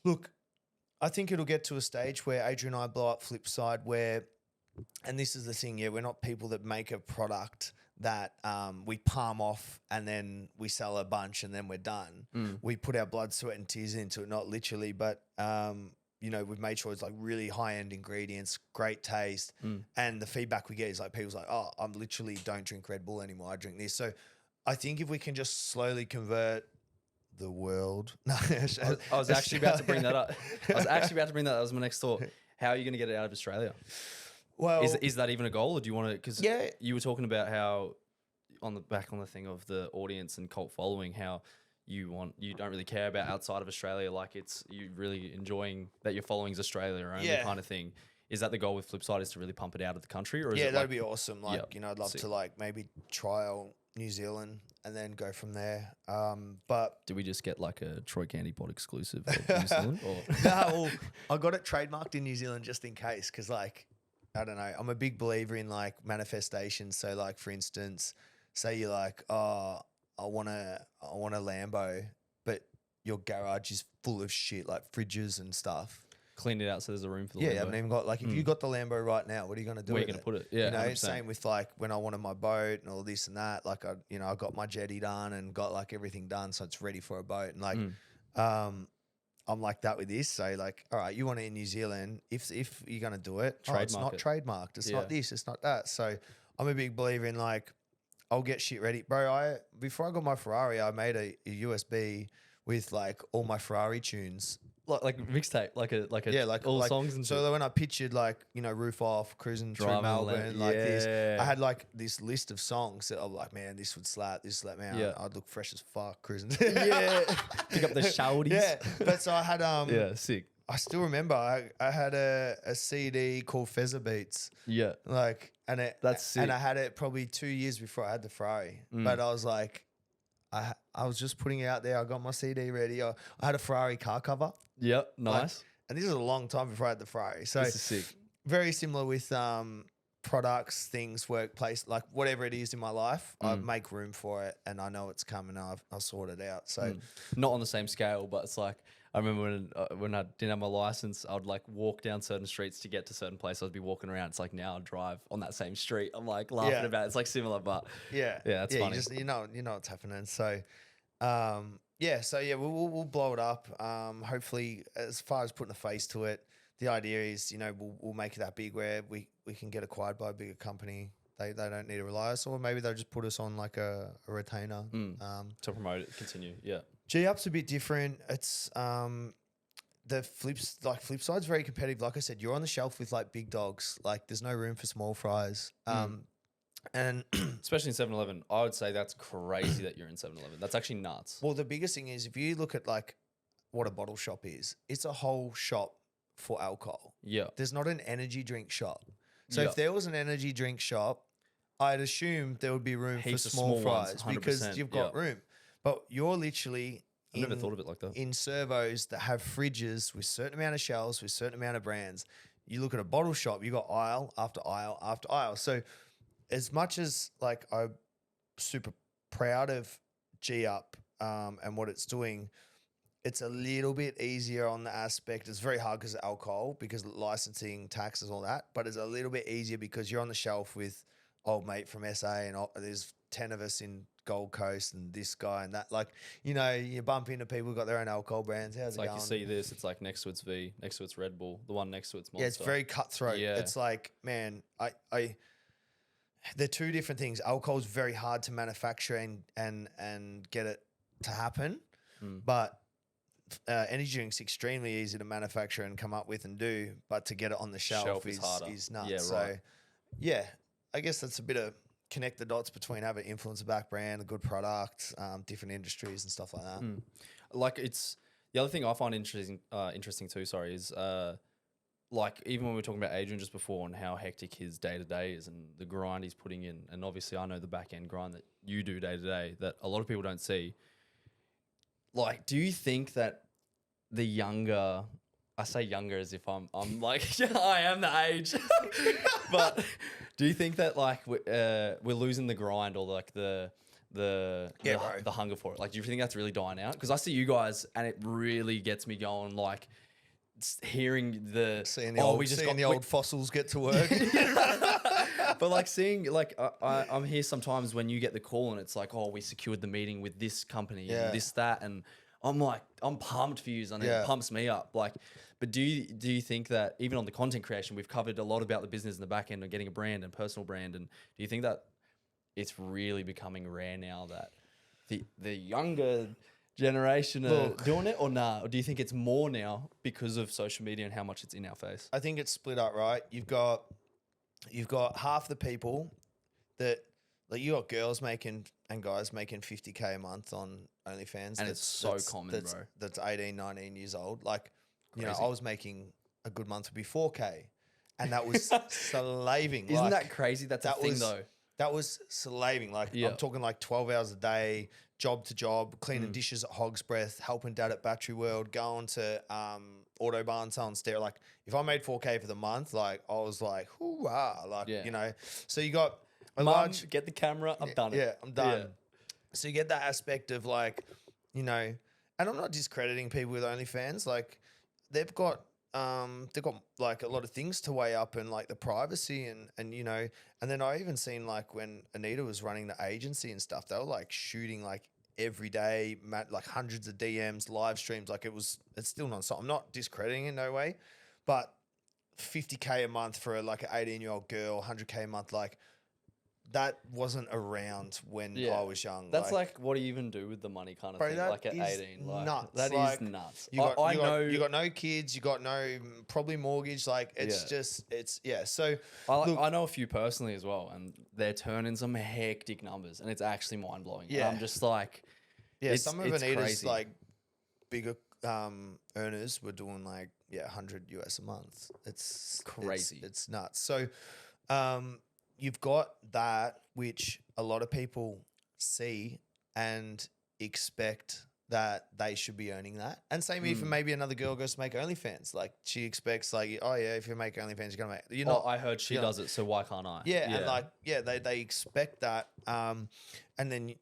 look, I think it'll get to a stage where Adrian and I blow up Flipside where, and this is the thing, we're not people that make a product that we palm off and then we sell a bunch and then we're done. We put our blood, sweat and tears into it, not literally, but, you know, we've made sure it's like really high-end ingredients, great taste. And the feedback we get is like, people's like, oh, I literally don't drink Red Bull anymore. I drink this. So I think if we can just slowly convert the world. I was actually about to bring that up. That was my next thought. How are you going to get it out of Australia? Well, is that even a goal, or do you want to? Because you were talking about how on the thing of the audience and cult following, how you don't really care about outside of Australia, like it's you really enjoying that your following's Australia only kind of thing. Is that the goal with Flipside, is to really pump it out of the country? Or is it that'd be awesome. Like, you know, I'd love to like maybe trial New Zealand and then go from there. But do we just get like a Troy Candy Pod exclusive of New Zealand? Or? well, I got it trademarked in New Zealand just in case, because like, I don't know, I'm a big believer in like manifestations. So like, for instance, say you're like, oh, I want a Lambo, but your garage is full of shit like fridges and stuff. Clean it out so there's a room for the Lambo. Lambo. You haven't even got, like, if you got the Lambo right now, what are you going to do? Where are you going to put it? Yeah, you know, 100%. Same with like when I wanted my boat and all this and that. Like I got my jetty done and got like everything done, so it's ready for a boat. And like, I'm like that with this. So like, all right, you want it in New Zealand? If you're going to do it, it's not trademarked. It's not this. It's not that. So I'm a big believer in like, I'll get shit ready, bro. Before I got my Ferrari, I made a USB with like all my Ferrari tunes. Like mixtape, like all songs and so shit. So when I pictured like, you know, roof off, cruising through Melbourne, like this, I had like this list of songs that I'm like, man, this would slap, man. Yeah. I'd look fresh as fuck cruising. Pick up the shouties. Yeah, but so I had sick. I still remember I had a CD called Feather Beats. Yeah, like that's sick. And I had it probably 2 years before I had the Ferrari, but I was like, I was just putting it out there. I got my CD ready. I had a Ferrari car cover. Yep, nice. And this was a long time before I had the Ferrari. So this is sick. Very similar with products, things, workplace, like whatever it is in my life, I make room for it, and I know it's coming. I'll sort it out. So Not on the same scale, but it's like I remember when I didn't have my license, I would like walk down certain streets to get to certain places. I'd be walking around. It's like now I drive on that same street. I'm like laughing about it. It's like similar, but yeah, it's funny. You know what's happening. So, we'll blow it up. Hopefully, as far as putting a face to it, the idea is, we'll make it that big where we can get acquired by a bigger company. They don't need to rely on us, or maybe they'll just put us on like a retainer. To promote it, continue. Yeah. G-Up's a bit different. It's the flip side's very competitive. Like I said, you're on the shelf with like big dogs. Like there's no room for small fries. And especially in 7-Eleven, I would say that's crazy that you're in 7-Eleven. That's actually nuts. well, the biggest thing is if you look at like what a bottle shop is, it's a whole shop for alcohol. Yeah. There's not an energy drink shop. So Yeah. if there was an energy drink shop, I'd assume there would be room Heaps for of small small ones, fries because 100%, you've got yeah. room. But you're literally I never thought of it like that. in servos that have fridges with certain amount of shelves, with certain amount of brands. You look at a bottle shop, you got aisle after aisle after aisle. So as much as like I'm super proud of G-Up and what it's doing, it's a little bit easier on the aspect. It's very hard because of alcohol, because licensing, taxes, all that. But it's a little bit easier because you're on the shelf with old mate from SA and there's 10 of us in Gold Coast and this guy and that. Like, you bump into people who got their own alcohol brands. How's It's it like going? you see this, it's like next to it's V, next to it's Red Bull, the one next to it's Monster. Yeah, it's very cutthroat. Yeah. It's like, man, they're two different things. Alcohol's very hard to manufacture and get it to happen. But energy drinks extremely easy to manufacture and come up with and do, but to get it on the shelf is harder. nuts. Yeah, right. So, yeah, I guess that's a bit of connect the dots between having an influencer back brand, a good product, different industries and stuff like that. Like it's the other thing I find interesting too. Sorry, is like even when we were talking about Adrian just before and how hectic his day to day is and the grind he's putting in, and obviously I know the back end grind that you do day to day that a lot of people don't see. Like, do you think that the younger, I say younger as if I'm like I am the age, but do you think that like we're losing the grind or like the hunger for it? Like, do you think that's really dying out? Because I see you guys and it really gets me going. Like hearing Seeing the old fossils get to work. But like seeing, like I'm here sometimes when you get the call and it's like, oh, we secured the meeting with this company and this, that, and I'm like, I'm pumped for you, and it pumps me up. Like, but do you think that even on the content creation, we've covered a lot about the business in the back end and getting a brand and personal brand, and do you think that it's really becoming rare now that the younger generation are doing it, or nah? Or do you think it's more now because of social media and how much it's in our face? I think it's split up, right? You've got half the people that, like, you got girls making and guys making 50K a month on OnlyFans. And it's so common, bro. That's 18, 19 years old. Like, Crazy. I was making a good month would be 4K. And that was slaving. Isn't that crazy? That's a thing, though. That was slaving. Like, I'm talking like 12 hours a day, job to job, cleaning dishes at Hog's Breath, helping dad at Battery World, going to Autobahn, selling stereo. Like, if I made 4K for the month, like, I was like, hoo-ah. Like, So you got Mum, get the camera, I'm done. Yeah, I'm done. Yeah. So you get that aspect of like, and I'm not discrediting people with OnlyFans. Like, they've got like a lot of things to weigh up, and like the privacy and and then I even seen like when Anita was running the agency and stuff, they were like shooting like every day, like hundreds of DMs, live streams. Like it's still non-stop. I'm not discrediting in no way, but 50K a month for like an 18-year-old girl, 100K a month, like that wasn't around when I was young. That's like what do you even do with the money kind of thing? Like at 18, like nuts. That like, is nuts. You got no kids, you got no probably mortgage. Like it's So I know a few personally as well, and they're turning some hectic numbers, and it's actually mind blowing. Yeah, I'm just like, some of Anita's crazy. Like bigger earners were doing like 100 US a month. It's crazy. It's nuts. So you've got that, which a lot of people see and expect that they should be earning that. And same if maybe another girl goes to make OnlyFans. Like she expects like, oh yeah, if you make OnlyFans, you're gonna make. You're not. I heard she does it, so why can't I? Yeah, and like they expect that. And then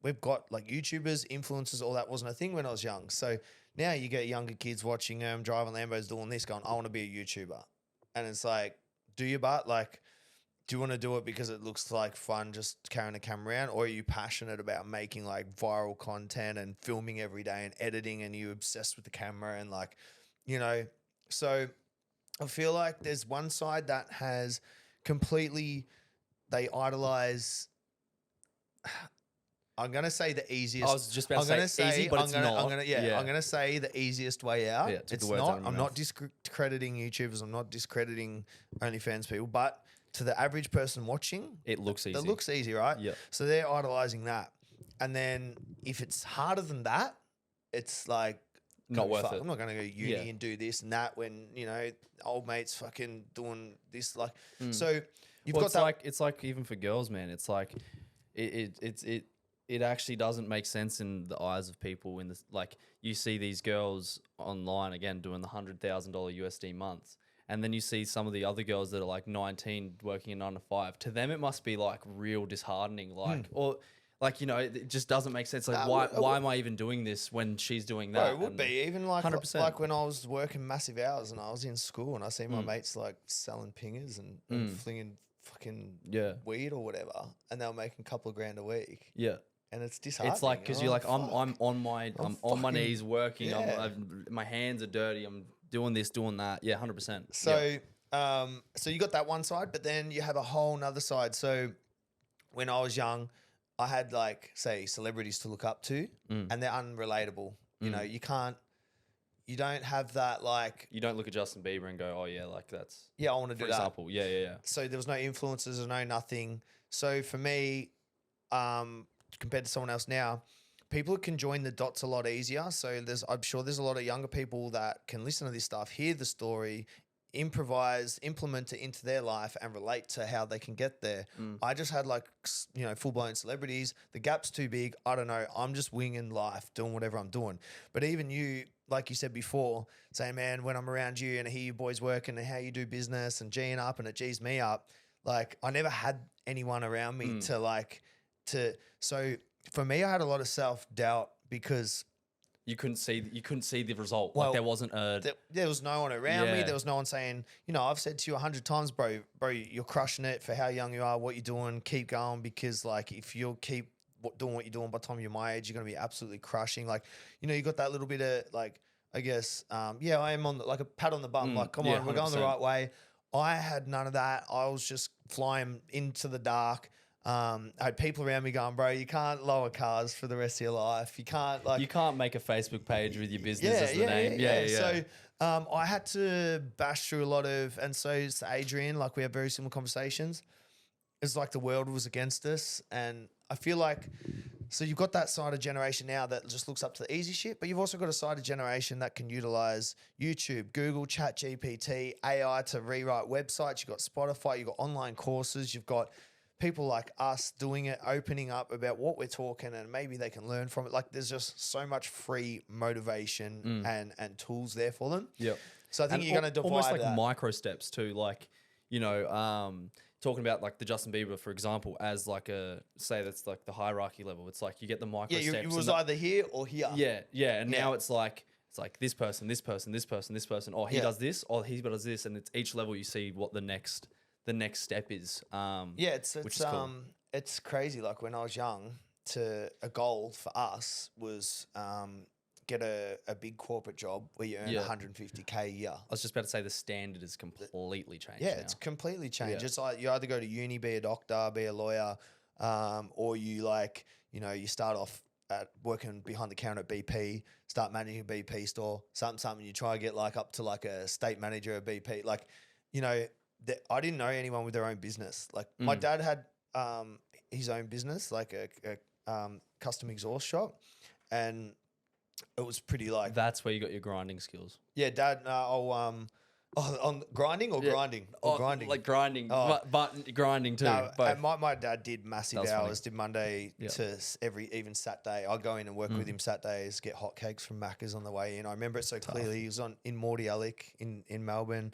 we've got like YouTubers, influencers, all that wasn't a thing when I was young. So now you get younger kids watching them driving Lambos, doing this, going, I want to be a YouTuber, and it's like, do you? But like, do you want to do it because it looks like fun just carrying a camera around, or are you passionate about making like viral content and filming every day and editing, and you obsessed with the camera and like, so I feel like there's one side that has completely, they idolize. I'm gonna say the easiest. I was just about to say easy, but it's not. I'm gonna say the easiest way out. Yeah, it's not. I'm not discrediting YouTubers. I'm not discrediting OnlyFans people, but to the average person watching, it looks easy. It looks easy, right? Yeah. So they're idolizing that, and then if it's harder than that, it's like not worth it. I'm not gonna go to uni and do this and that when old mates fucking doing this. Like, so you've got that. It's like even for girls, man. It's like it actually doesn't make sense in the eyes of people. In this, like you see these girls online again doing the $100,000 USD months. And then you see some of the other girls that are like 19 working a 9 to 5. To them, it must be like real disheartening. Like, or like, it just doesn't make sense. Like, why am I even doing this when she's doing that? Bro, it would be even like 100%. Like when I was working massive hours and I was in school and I see my mates like selling pingers and flinging fucking weed or whatever, and they were making a couple of grand a week. Yeah. And it's disheartening. It's like, because you're like, I'm on my knees working. Yeah. My hands are dirty. I'm doing this, doing that. Yeah, 100%. So, so you got that one side, but then you have a whole nother side. So when I was young, I had like, say, celebrities to look up to, and they're unrelatable. You don't have that like. You don't look at Justin Bieber and go, oh yeah, like that's. Yeah, I want to do for example. that. Yeah. So there was no influencers or no nothing. So for me, compared to someone else now, people can join the dots a lot easier. So I'm sure there's a lot of younger people that can listen to this stuff, hear the story, improvise, implement it into their life and relate to how they can get there. I just had like, full-blown celebrities. The gap's too big. I don't know. I'm just winging life, doing whatever I'm doing. But even you, like you said before, saying, man, when I'm around you and I hear you boys working and how you do business and G'ing up and it G's me up, like I never had anyone around me so for me, I had a lot of self-doubt because you couldn't see the result. Well, like there wasn't there was no one around me. There was no one saying, I've said to you 100 times, bro, you're crushing it for how young you are, what you're doing, keep going, because like if you'll keep doing what you're doing by the time you're my age, you're going to be absolutely crushing. Like, you got that little bit of like, I guess, I am on like a pat on the bum, like, come on, we're going the right way. I had none of that. I was just flying into the dark. I had people around me going, bro, you can't lower cars for the rest of your life. You can't make a Facebook page with your business as the name. Yeah. So I had to bash through a lot of, and so is Adrian, like we have very similar conversations. It's like the world was against us. And I feel like, so you've got that side of generation now that just looks up to the easy shit, but you've also got a side of generation that can utilize YouTube, Google, ChatGPT, AI to rewrite websites. You've got Spotify, you've got online courses, you've got people like us doing it, opening up about what we're talking, and maybe they can learn from it. Like there's just so much free motivation and tools there for them. Yep. So I think you're going to divide almost like that. micro steps too. Like, talking about like the Justin Bieber, for example, as like say that's like the hierarchy level. It's like you get the micro steps. Yeah, it was either here or here. Yeah. And now it's like this person, this person, this person, this person. Or he does this, or he does this, and it's each level you see what the next step is. It's which is cool. It's crazy. Like when I was young, a goal for us was get a big corporate job where you earn 150K a year. I was just about to say the standard is completely changed. Yeah, now. it's completely changed. It's like you either go to uni, be a doctor, be a lawyer, or you you start off at working behind the counter at BP, start managing a BP store, something you try to get like up to like a state manager at BP. Like, I didn't know anyone with their own business. Like my dad had his own business, like a custom exhaust shop, and it was pretty like. That's where you got your grinding skills. Yeah, Dad. Oh, on grinding or grinding? Or grinding? like grinding, Oh. but grinding too. No, both. and my dad did massive That was hours. Did Monday Yeah. to even Saturday. I go in and work with him Saturdays. Get hotcakes from Macca's on the way in. I remember it so clearly. He was in Morty Alec in Melbourne.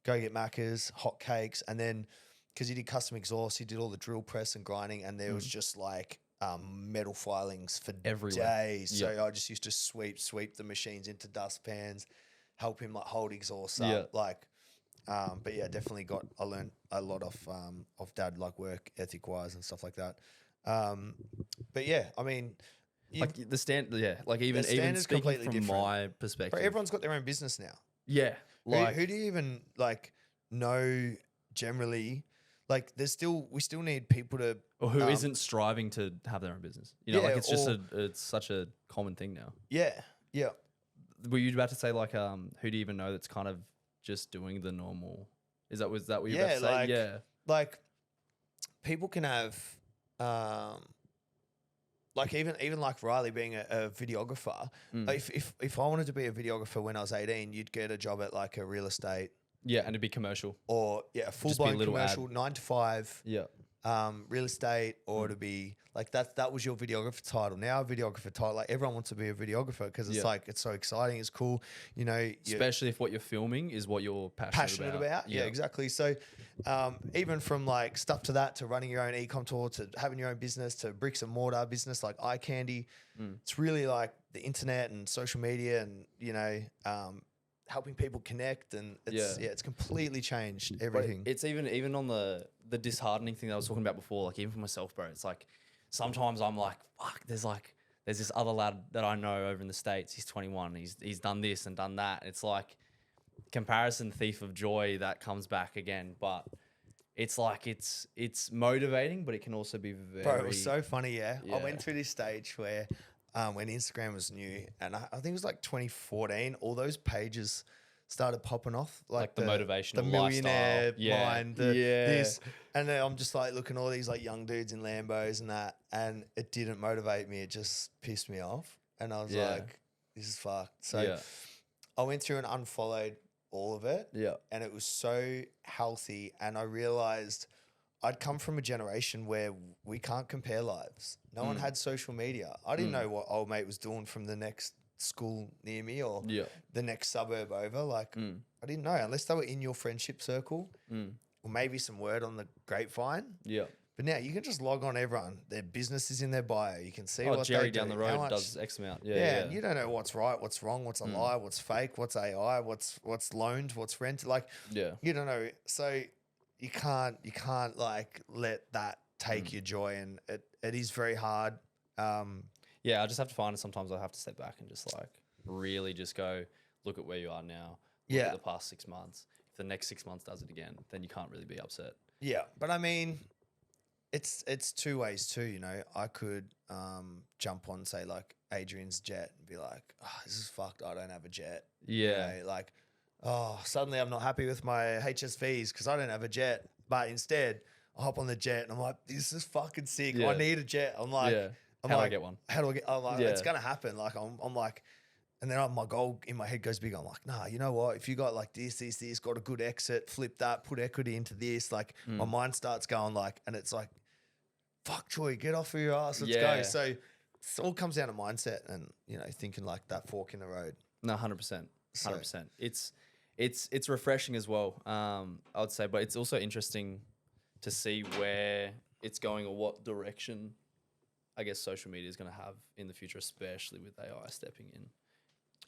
Go get Macca's, hotcakes, and then because he did custom exhaust, he did all the drill press and grinding, and there was just like metal filings for Everywhere. days. So I just used to sweep the machines into dustpans, help him like hold exhaust up, like. But yeah, definitely I learned a lot of dad like work ethic wise and stuff like that. But yeah, I mean, like the stand, like even standard's speaking completely from different. my perspective, but everyone's got their own business now. yeah, like Who do you even like know generally? Like, we still need people to or who not striving to have their own business. You know, Yeah, like it's such a common thing now. yeah. Were you about to say like who do you even know that's kind of just doing the normal? Was that what you were about to say? Like, like people can have like even like Riley being a videographer. If I wanted to be a videographer when I was 18, you'd get a job at like a real estate Yeah, and it'd be commercial. or a full Just be a blown little commercial, ad. 9 to 5. Yeah. Real estate, or to be like that was your videographer title. Now a videographer title, like everyone wants to be a videographer because it's like it's so exciting, it's cool, you know. Especially if what you're filming is what you're Passionate about. Yeah, exactly. So even from like stuff to that to running your own e-com tour to having your own business to bricks and mortar business like eye candy, it's really like the internet and social media and you know helping people connect and it's completely changed everything. But it's even on the disheartening thing that I was talking about before, like even for myself, bro, it's like sometimes I'm like, fuck, there's this other lad that I know over in the States, he's 21, he's done this and done that. It's like comparison thief of joy that comes back again, but it's like it's motivating, but it can also be very Bro, it was so funny, yeah. I went through this stage where when Instagram was new, and I think it was like 2014, all those pages started popping off, like the motivational the millionaire lifestyle. mind, this, and then I'm just like looking at all these like young dudes in Lambos and that, and it didn't motivate me. It just pissed me off, and I was like, "This is fucked." So I went through and unfollowed all of it, and it was so healthy, and I realized I'd come from a generation where we can't compare lives. No one had social media. I didn't know what old mate was doing from the next school near me or the next suburb over. Like, I didn't know unless they were in your friendship circle or maybe some word on the grapevine. Yeah. But now you can just log on everyone. Their business is in their bio. You can see what Jerry they down do, the how road much- does X amount. Yeah, and you don't know what's right, what's wrong, what's a lie, what's fake, what's AI, what's loaned, what's rented. Like, you don't know. So you can't like let that take your joy, and it is very hard. I just have to find it. Sometimes I have to step back and just like really just go look at where you are now. Look at the past 6 months. If the next 6 months does it again, then you can't really be upset. Yeah, but I mean, it's two ways too. You know, I could jump on say like Adrian's jet and be like, oh, this is fucked. I don't have a jet. Yeah, You know, like, oh, suddenly I'm not happy with my HSVs because I don't have a jet. But instead, I hop on the jet and I'm like, this is fucking sick. I need a jet. I'm like, how do I get one? How do I get? I'm like, it's gonna happen. Like I'm like, and then my goal in my head goes big. I'm like, nah, you know what? If you got like this, got a good exit, flip that, put equity into this. Like my mind starts going like, and it's like, fuck, Troy, get off of your ass. Let's go. So it all comes down to mindset and you know thinking like that fork in the road. No, 100%, 100%. It's refreshing as well. I would say, but it's also interesting to see where it's going or what direction I guess social media is going to have in the future, especially with AI stepping in.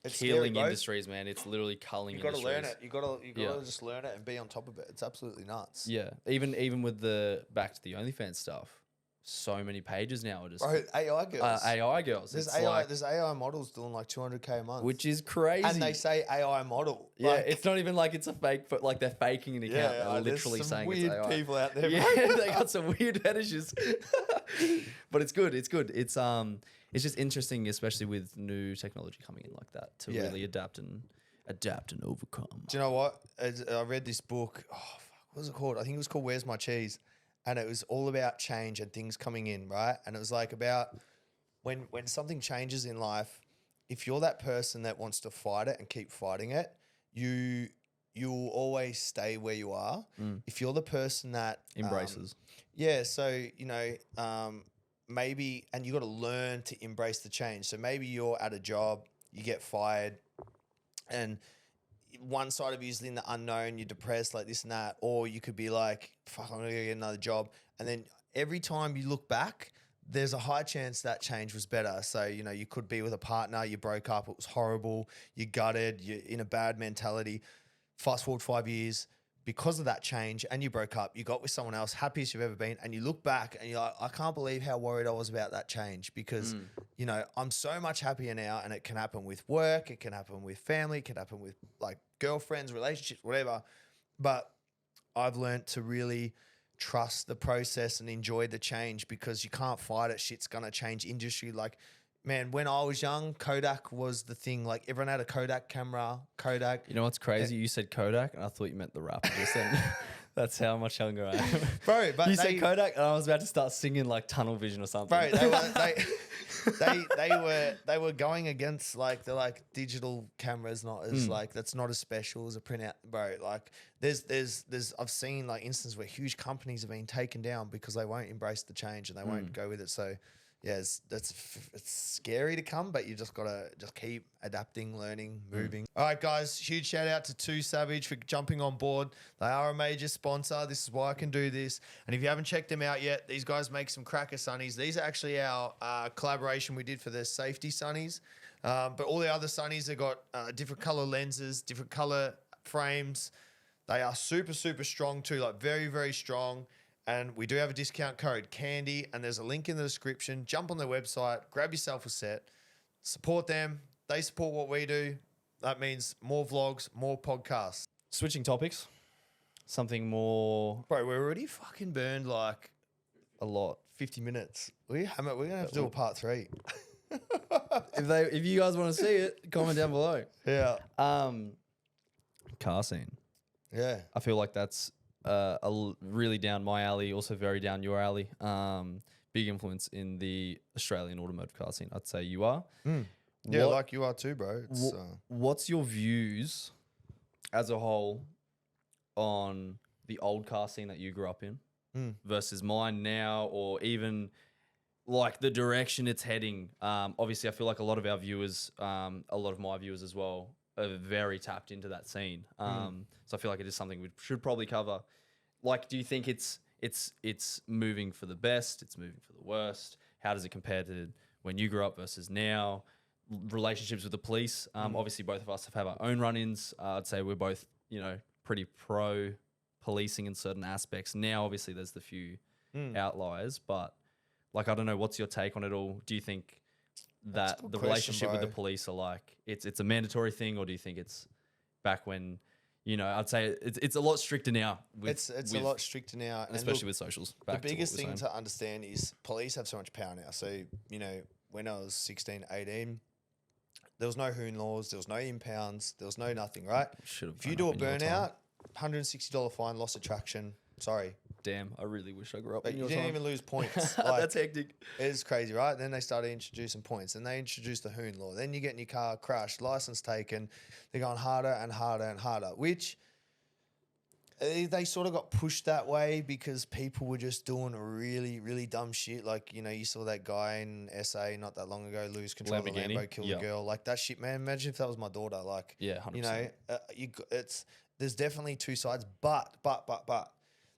It's killing scary, industries, man. It's literally culling industries. You got to learn it. You got to just learn it and be on top of it. It's absolutely nuts. Yeah. Even with the back to the OnlyFans stuff, so many pages now are just AI girls. AI girls. There's AI models doing like 200K a month, which is crazy. And they say AI model. Yeah, like, it's not even like it's a fake, but like they're faking an account. They're literally there's some saying weird it's AI. people out there. Yeah, they got some weird fetishes. But it's good. It's good. It's just interesting, especially with new technology coming in like that, to really adapt and overcome. Do you know what? I read this book. Oh, fuck, what was it called? I think it was called Where's My Cheese? And it was all about change and things coming in, right? And it was like about when something changes in life, if you're that person that wants to fight it and keep fighting it, you you'll always stay where you are. If you're the person that Embraces. So maybe, and you got to learn to embrace the change. So maybe you're at a job, you get fired, and one side of you is in the unknown, you're depressed, like this and that, or you could be like, fuck, I'm gonna go get another job. And then every time you look back, there's a high chance that change was better. So, you could be with a partner, you broke up, it was horrible, you gutted, you're in a bad mentality. Fast forward 5 years, because of that change, and you broke up, you got with someone else, happiest you've ever been, and you look back and you're like, I can't believe how worried I was about that change because, I'm so much happier now, and it can happen with work, it can happen with family, it can happen with like girlfriends, relationships, whatever. But I've learned to really trust the process and enjoy the change because you can't fight it. Shit's going to change industry. Like, man, when I was young, Kodak was the thing. Like, everyone had a Kodak camera. Kodak. You know what's crazy? You said Kodak, and I thought you meant the rapper just then. That's how much younger I am. Bro, but you said Kodak, and I was about to start singing like Tunnel Vision or something. Bro, they were going against like the like digital cameras, not as like that's not as special as a printout, bro. Like there's I've seen like instances where huge companies have been taken down because they won't embrace the change and they won't go with it. So yeah, it's scary to come, but you just gotta just keep adapting, learning, moving. All right, guys, huge shout out to Too Savage for jumping on board. They are a major sponsor. This is why I can do this. And if you haven't checked them out yet, these guys make some cracker sunnies. These are actually our collaboration we did for the safety sunnies. But all the other sunnies have got different color lenses, different color frames. They are super, super strong too, like very, very strong. And we do have a discount code, Candy, and there's a link in the description. Jump on their website, grab yourself a set, support them. They support what we do. That means more vlogs, more podcasts. Switching topics, something more. Bro, we're already fucking burned like A lot. 50 minutes. We're going to have to do a part 3. If you guys want to see it, comment down below. Yeah. Car scene. Yeah. I feel like that's really down my alley, also very down your alley. Big influence in the Australian automotive car scene. I'd say you are. Yeah, like you are too, bro. What's your views as a whole on the old car scene that you grew up in versus mine now, or even like the direction it's heading? Obviously, I feel like a lot of our viewers, a lot of my viewers as well, are very tapped into that scene. So I feel like it is something we should probably cover. Like, do you think it's moving for the best? It's moving for the worst? How does it compare to when you grew up versus now? Relationships with the police. Obviously, both of us have had our own run-ins. I'd say we're both, pretty pro policing in certain aspects. Now, obviously, there's the few outliers, but like, I don't know. What's your take on it all? Do you think that the relationship with the police are like it's a mandatory thing, or do you think it's back when I'd say it's a lot stricter now. It's a lot stricter now, and especially with socials. The biggest thing to understand is police have so much power now. So when I was 16, 18, there was no hoon laws, there was no impounds, there was no nothing, right? If you do a burnout, $160 fine, loss of traction. Sorry. Damn, I really wish I grew up But in you your didn't time. even lose points. That's hectic. It's crazy, right? Then they started introducing points, and they introduced the hoon law. Then you get in your car, crashed, license taken. They're going harder and harder and harder, which they sort of got pushed that way because people were just doing really, really dumb shit. Like, you saw that guy in SA not that long ago lose control of the Lambo, kill a girl. Like, that shit, man. Imagine if that was my daughter. Like, yeah, 100%. There's definitely two sides, but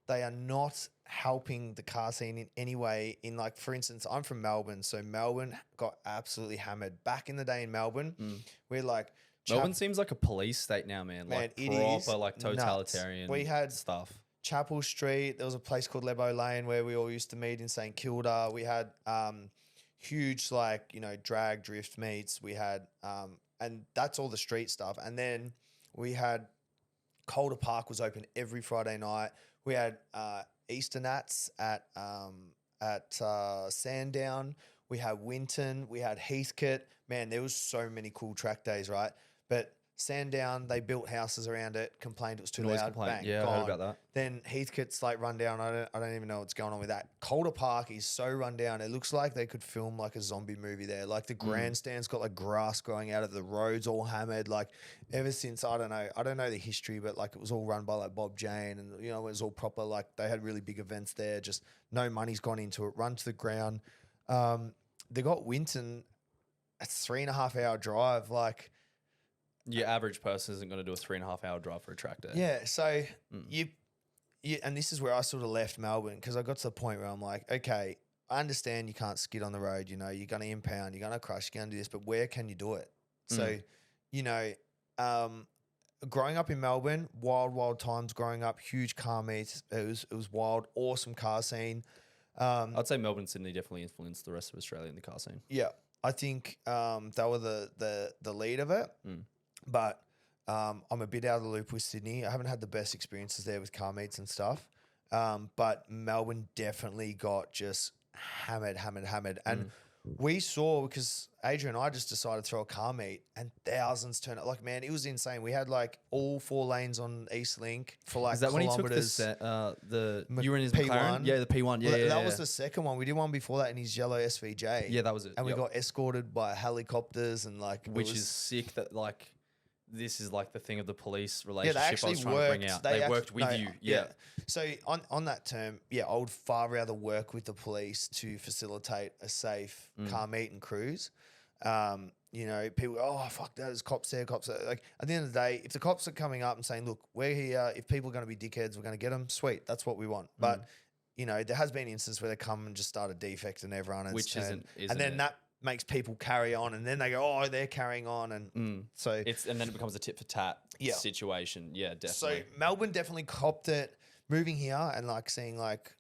they are not helping the car scene in any way. In, like, for instance, I'm from Melbourne, so Melbourne got absolutely hammered. Back in the day in Melbourne, we're like... Melbourne seems like a police state now, man. Like, it proper, is like, totalitarian We had stuff. Chapel Street. There was a place called Lebo Lane where we all used to meet in St Kilda. We had huge, like, drag drift meets. We had... and that's all the street stuff. And then we had... Calder Park was open every Friday night. We had Easter Nats at Sandown. We had Winton. We had Heathcote. Man, there was so many cool track days, right? But Sandown, they built houses around it, complained it was too Noise loud. complaint. Bang, Yeah, I gone. heard about that. Then Heathcote's like run down. I don't even know what's going on with that. Calder Park is so run down. It looks like they could film like a zombie movie there. Like the grandstand's got like grass growing out of the roads, all hammered. Like ever since I don't know the history, but like it was all run by like Bob Jane, and you know it was all proper. Like they had really big events there. Just no money's gone into it. Run to the ground. They got Winton. A 3.5 hour drive. Like Your average person isn't going to do a 3.5 hour drive for a track day. yeah, so you, and this is where I sort of left Melbourne because I got to the point where I'm like, okay, I understand you can't skid on the road. You know, you're going to impound, you're going to crush, you're going to do this, but where can you do it? So, you know, growing up in Melbourne, wild times. Growing up, huge car meets. It was wild, awesome car scene. I'd say Melbourne and Sydney definitely influenced the rest of Australia in the car scene. Yeah, I think they were the lead of it. But I'm a bit out of the loop with Sydney. I haven't had the best experiences there with car meets and stuff. But Melbourne definitely got just hammered. And we saw, because Adrian and I just decided to throw a car meet and thousands turned up. Like, man, it was insane. We had like all 4 lanes on East Link for like Is that when he took kilometers. you were in his P1? McLaren? Yeah, the P1. Yeah, That was the second one. We did one before that in his yellow SVJ. Yeah, that was it. And we Yep. got escorted by helicopters and like... Which is sick that like this is like the thing of the police relationship I was trying to bring out. They worked with you. Yeah. So on that term, I would far rather work with the police to facilitate a safe car meet and cruise. You know, people, oh, fuck that, there's cops there, cops there. Like, at the end of the day, if the cops are coming up and saying, look, we're here, if people are going to be dickheads, we're going to get them, sweet, that's what we want. But, you know, there has been instances where they come and just start a defect and everyone... Which isn't and then that makes people carry on, and then they go, oh, they're carrying on, and so and then it becomes a tit for tat situation. Yeah, definitely. So Melbourne definitely copped it. Moving here and like seeing like,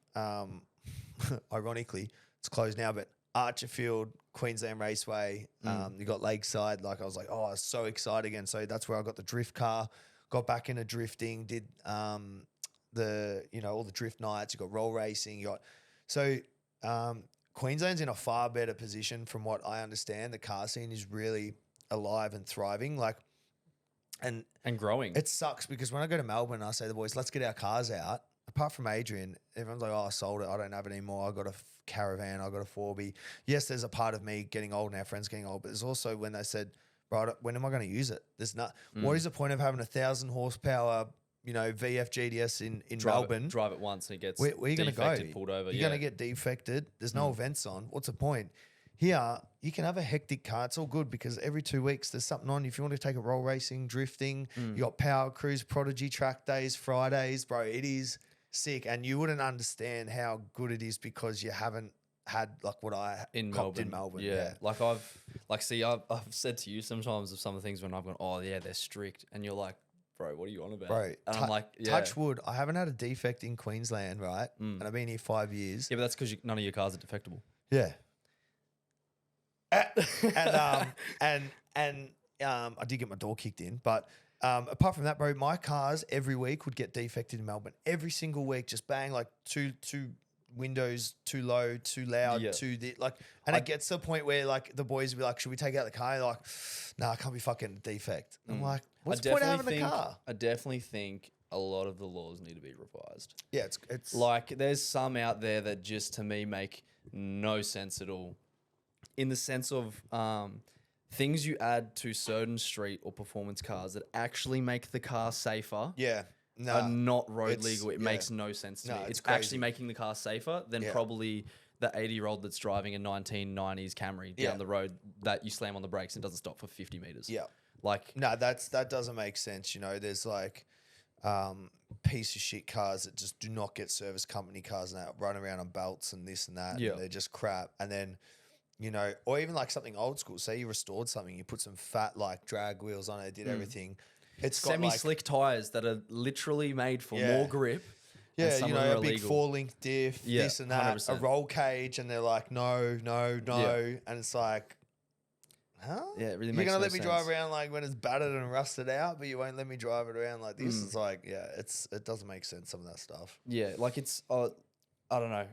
ironically, it's closed now, but Archerfield, Queensland Raceway, you got Lakeside. Like I was like, oh, I was so excited again. So that's where I got the drift car, got back into drifting, did the all the drift nights. You got roll racing. You got Queensland's in a far better position from what I understand. The car scene is really alive and thriving. Like, and growing. It sucks because when I go to Melbourne, I say to the boys, let's get our cars out. Apart from Adrian, everyone's like, oh, I sold it. I don't have it anymore. I got a caravan. I got a 4B. Yes, there's a part of me getting old and our friends getting old, but there's also when they said, bro, when am I going to use it? There's not. What is the point of having 1,000 horsepower, VF GDS in Melbourne? Drive it once and it gets where are you going to go? pulled over. You're going to get defected. There's no events on. What's the point? Here, you can have a hectic car. It's all good because every 2 weeks there's something on. If you want to take a roll racing, drifting, you got Power Cruise, Prodigy track days, Fridays, bro. It is sick. And you wouldn't understand how good it is because you haven't had like what I copped in Melbourne. Yeah. Like I've said to you sometimes of some of the things when I've gone, oh yeah, they're strict. And you're like, bro, what are you on about? Bro, and I'm like, touch wood. I haven't had a defect in Queensland, right? And I've been here 5 years. Yeah, but that's because none of your cars are defectable. Yeah. And I did get my door kicked in, but apart from that, bro, my cars every week would get defected in Melbourne. Every single week, just bang, like two windows too low, too loud, and it gets to a point where like the boys would be like, should we take out the car? They're like, nah, I can't be fucking defect. I'm like, what's the point of having a car? I definitely think a lot of the laws need to be revised. Yeah, it's like there's some out there that just to me make no sense at all. In the sense of things you add to certain street or performance cars that actually make the car safer are not road legal. It makes no sense to me. It's actually making the car safer than probably the 80-year-old that's driving a 1990s Camry down the road that you slam on the brakes and doesn't stop for 50 meters. Yeah. Like, no, that doesn't make sense. There's like piece of shit cars that just do not get service company cars and that run around on belts and this and that. And they're just crap. And then, or even like something old school. Say you restored something, you put some fat like drag wheels on it, did everything. It's got semi-slick tires that are literally made for more grip. Yeah, a big 4-link diff, this and that, 100%. A roll cage, and they're like, no, and it's like, huh? Yeah, it really You're makes gonna no let me sense. drive around like when it's battered and rusted out, but you won't let me drive it around like this. It's like, it doesn't make sense, some of that stuff. Yeah, like it's, I don't know,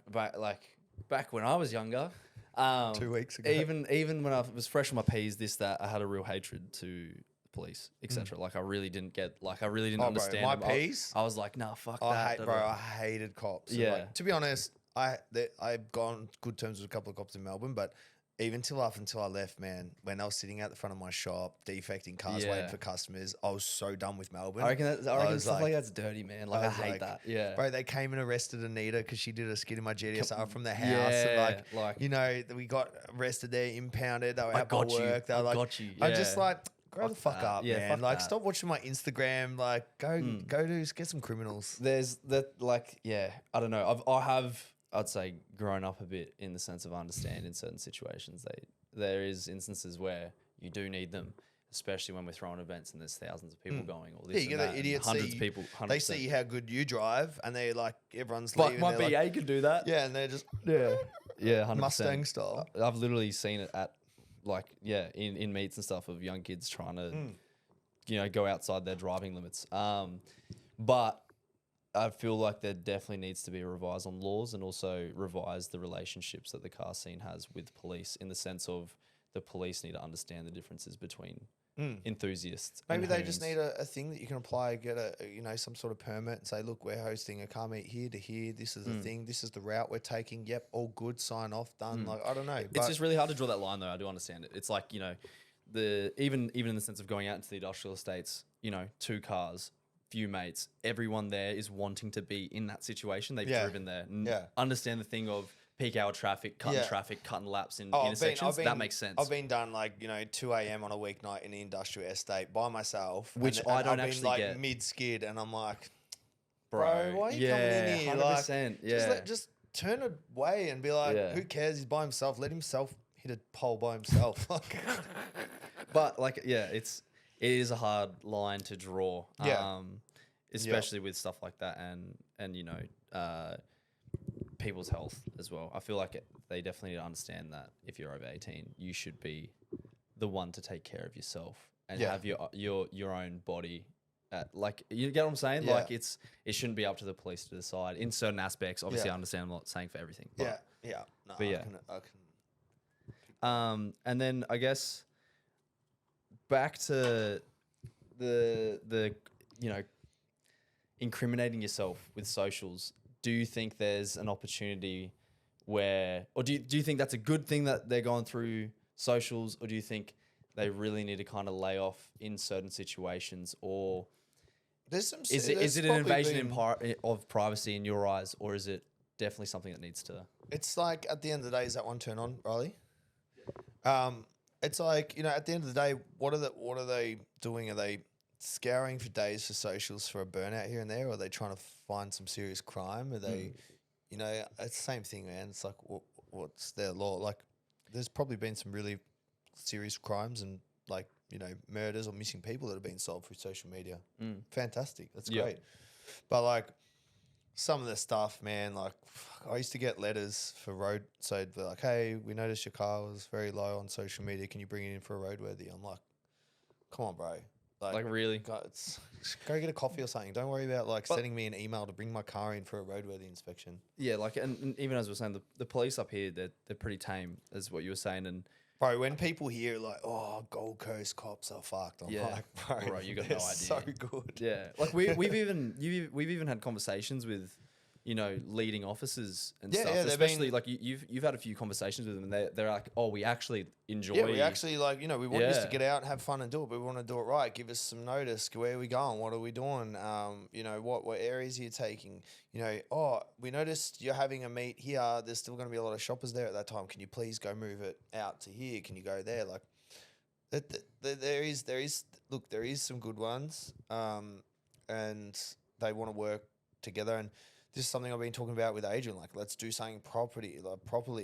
back when I was younger. 2 weeks ago. Even when I was fresh on my P's, that I had a real hatred to police, etc. Like I really didn't Bro, understand my them. piece. I was like, nah, fuck I that. hate, da, bro. da. I hated cops. Yeah. Like, to be honest, I've gone good terms with a couple of cops in Melbourne, but even until I left, man, when I was sitting out the front of my shop defecting cars, waiting Yeah. for customers, I was so done with Melbourne. I reckon was stuff like that's dirty, man. Like I was hate that. Yeah. Bro, they came and arrested Anita because she did a skit in my GDSR from the house. Yeah, And like- you know, we got arrested there, impounded. They were out by got you. work. They were I like, got you. I just Yeah. like, grow the fuck that. up, Yeah, man. fuck Like, that. stop watching my Instagram. Like, go get some criminals. There's that, like, yeah, I don't know. I'd say, grown up a bit in the sense of understand in certain situations. There is instances where you do need them, especially when we're throwing events and there's thousands of people going. Or this Yeah, you and get that, that and idiots. hundreds of people. 100%. They see how good you drive, and they're like, everyone's Fuck, leaving. my they're BA like, can do that. yeah, and they're just Yeah, 100%. Mustang style. I've literally seen it at, like, yeah, in meets and stuff of young kids trying to, you know, go outside their driving limits. But I feel like there definitely needs to be a revise on laws and also revise the relationships that the car scene has with police, in the sense of the police need to understand the differences between enthusiasts. Maybe and they just hoons. need a thing that you can apply, get some sort of permit and say, look, we're hosting a car meet here to here. This is the thing. This is the route we're taking. Yep, all good. Sign off. Done. Like, I don't know. It's just really hard to draw that line, though. I do understand it. It's like, you know, even in the sense of going out into the industrial estates, you know, 2 cars, few mates, everyone there is wanting to be in that situation. They've driven there. Understand the thing of peak hour traffic, cutting laps in intersections. That makes sense. I've been done 2 a.m. on a weeknight in the industrial estate by myself, Which and I don't I've actually been, get. mid skid, and I'm like, bro, why are you coming in here? 100%, yeah. Just turn away and be like, Yeah. who cares? He's by himself. Let himself hit a pole by himself. But like, yeah, it is a hard line to draw. Yeah. Especially with stuff like that and you know, people's health as well. I feel like they definitely need to understand that if you're over 18, you should be the one to take care of yourself and have your own body. Like, you get what I'm saying? Yeah. Like, it shouldn't be up to the police to decide in certain aspects. Obviously, I understand I'm not saying for everything. But, No, but yeah. I can. And then I guess back to the you know, incriminating yourself with socials. Do you think there's an opportunity where, or do you think that's a good thing that they're going through socials, or do you think they really need to kind of lay off in certain situations, or is it an invasion of privacy in your eyes, or is it definitely something that needs to? It's like, at the end of the day, is that one turn on, Riley? It's like, you know, at the end of the day, what are they doing? Are they scouring for days for socials for a burnout here and there, or are they trying to find some serious crime? Are they, you know, it's the same thing, man. It's like, what's their law? Like, there's probably been some really serious crimes and, like, you know, murders or missing people that have been solved through social media. Fantastic. That's great. But, like, some of the stuff, man, like, I used to get letters for road. So they're like, hey, we noticed your car was very low on social media. Can you bring it in for a roadworthy? I'm like, come on, bro. Like, really? Go get a coffee or something. Don't worry about sending me an email to bring my car in for a roadworthy inspection. Yeah, like, and even as we're saying, the police up here, they're pretty tame, as what you were saying. And bro, when people hear like, oh, Gold Coast cops are fucked, I'm like, bro, you got no idea. So good. Yeah, like we've even had conversations with, you know, leading officers and stuff. Especially like you've had a few conversations with them, and they're like, oh, we actually enjoy. Yeah, we actually, like, you know, we want you to get out and have fun and do it, but we want to do it right. Give us some notice. Where are we going? What are we doing? You know, what areas are you taking? You know, oh, we noticed you're having a meet here. There's still going to be a lot of shoppers there at that time. Can you please go move it out to here? Can you go there? Like, there is some good ones, and they want to work together. And this is something I've been talking about with Adrian. Like, let's do something properly.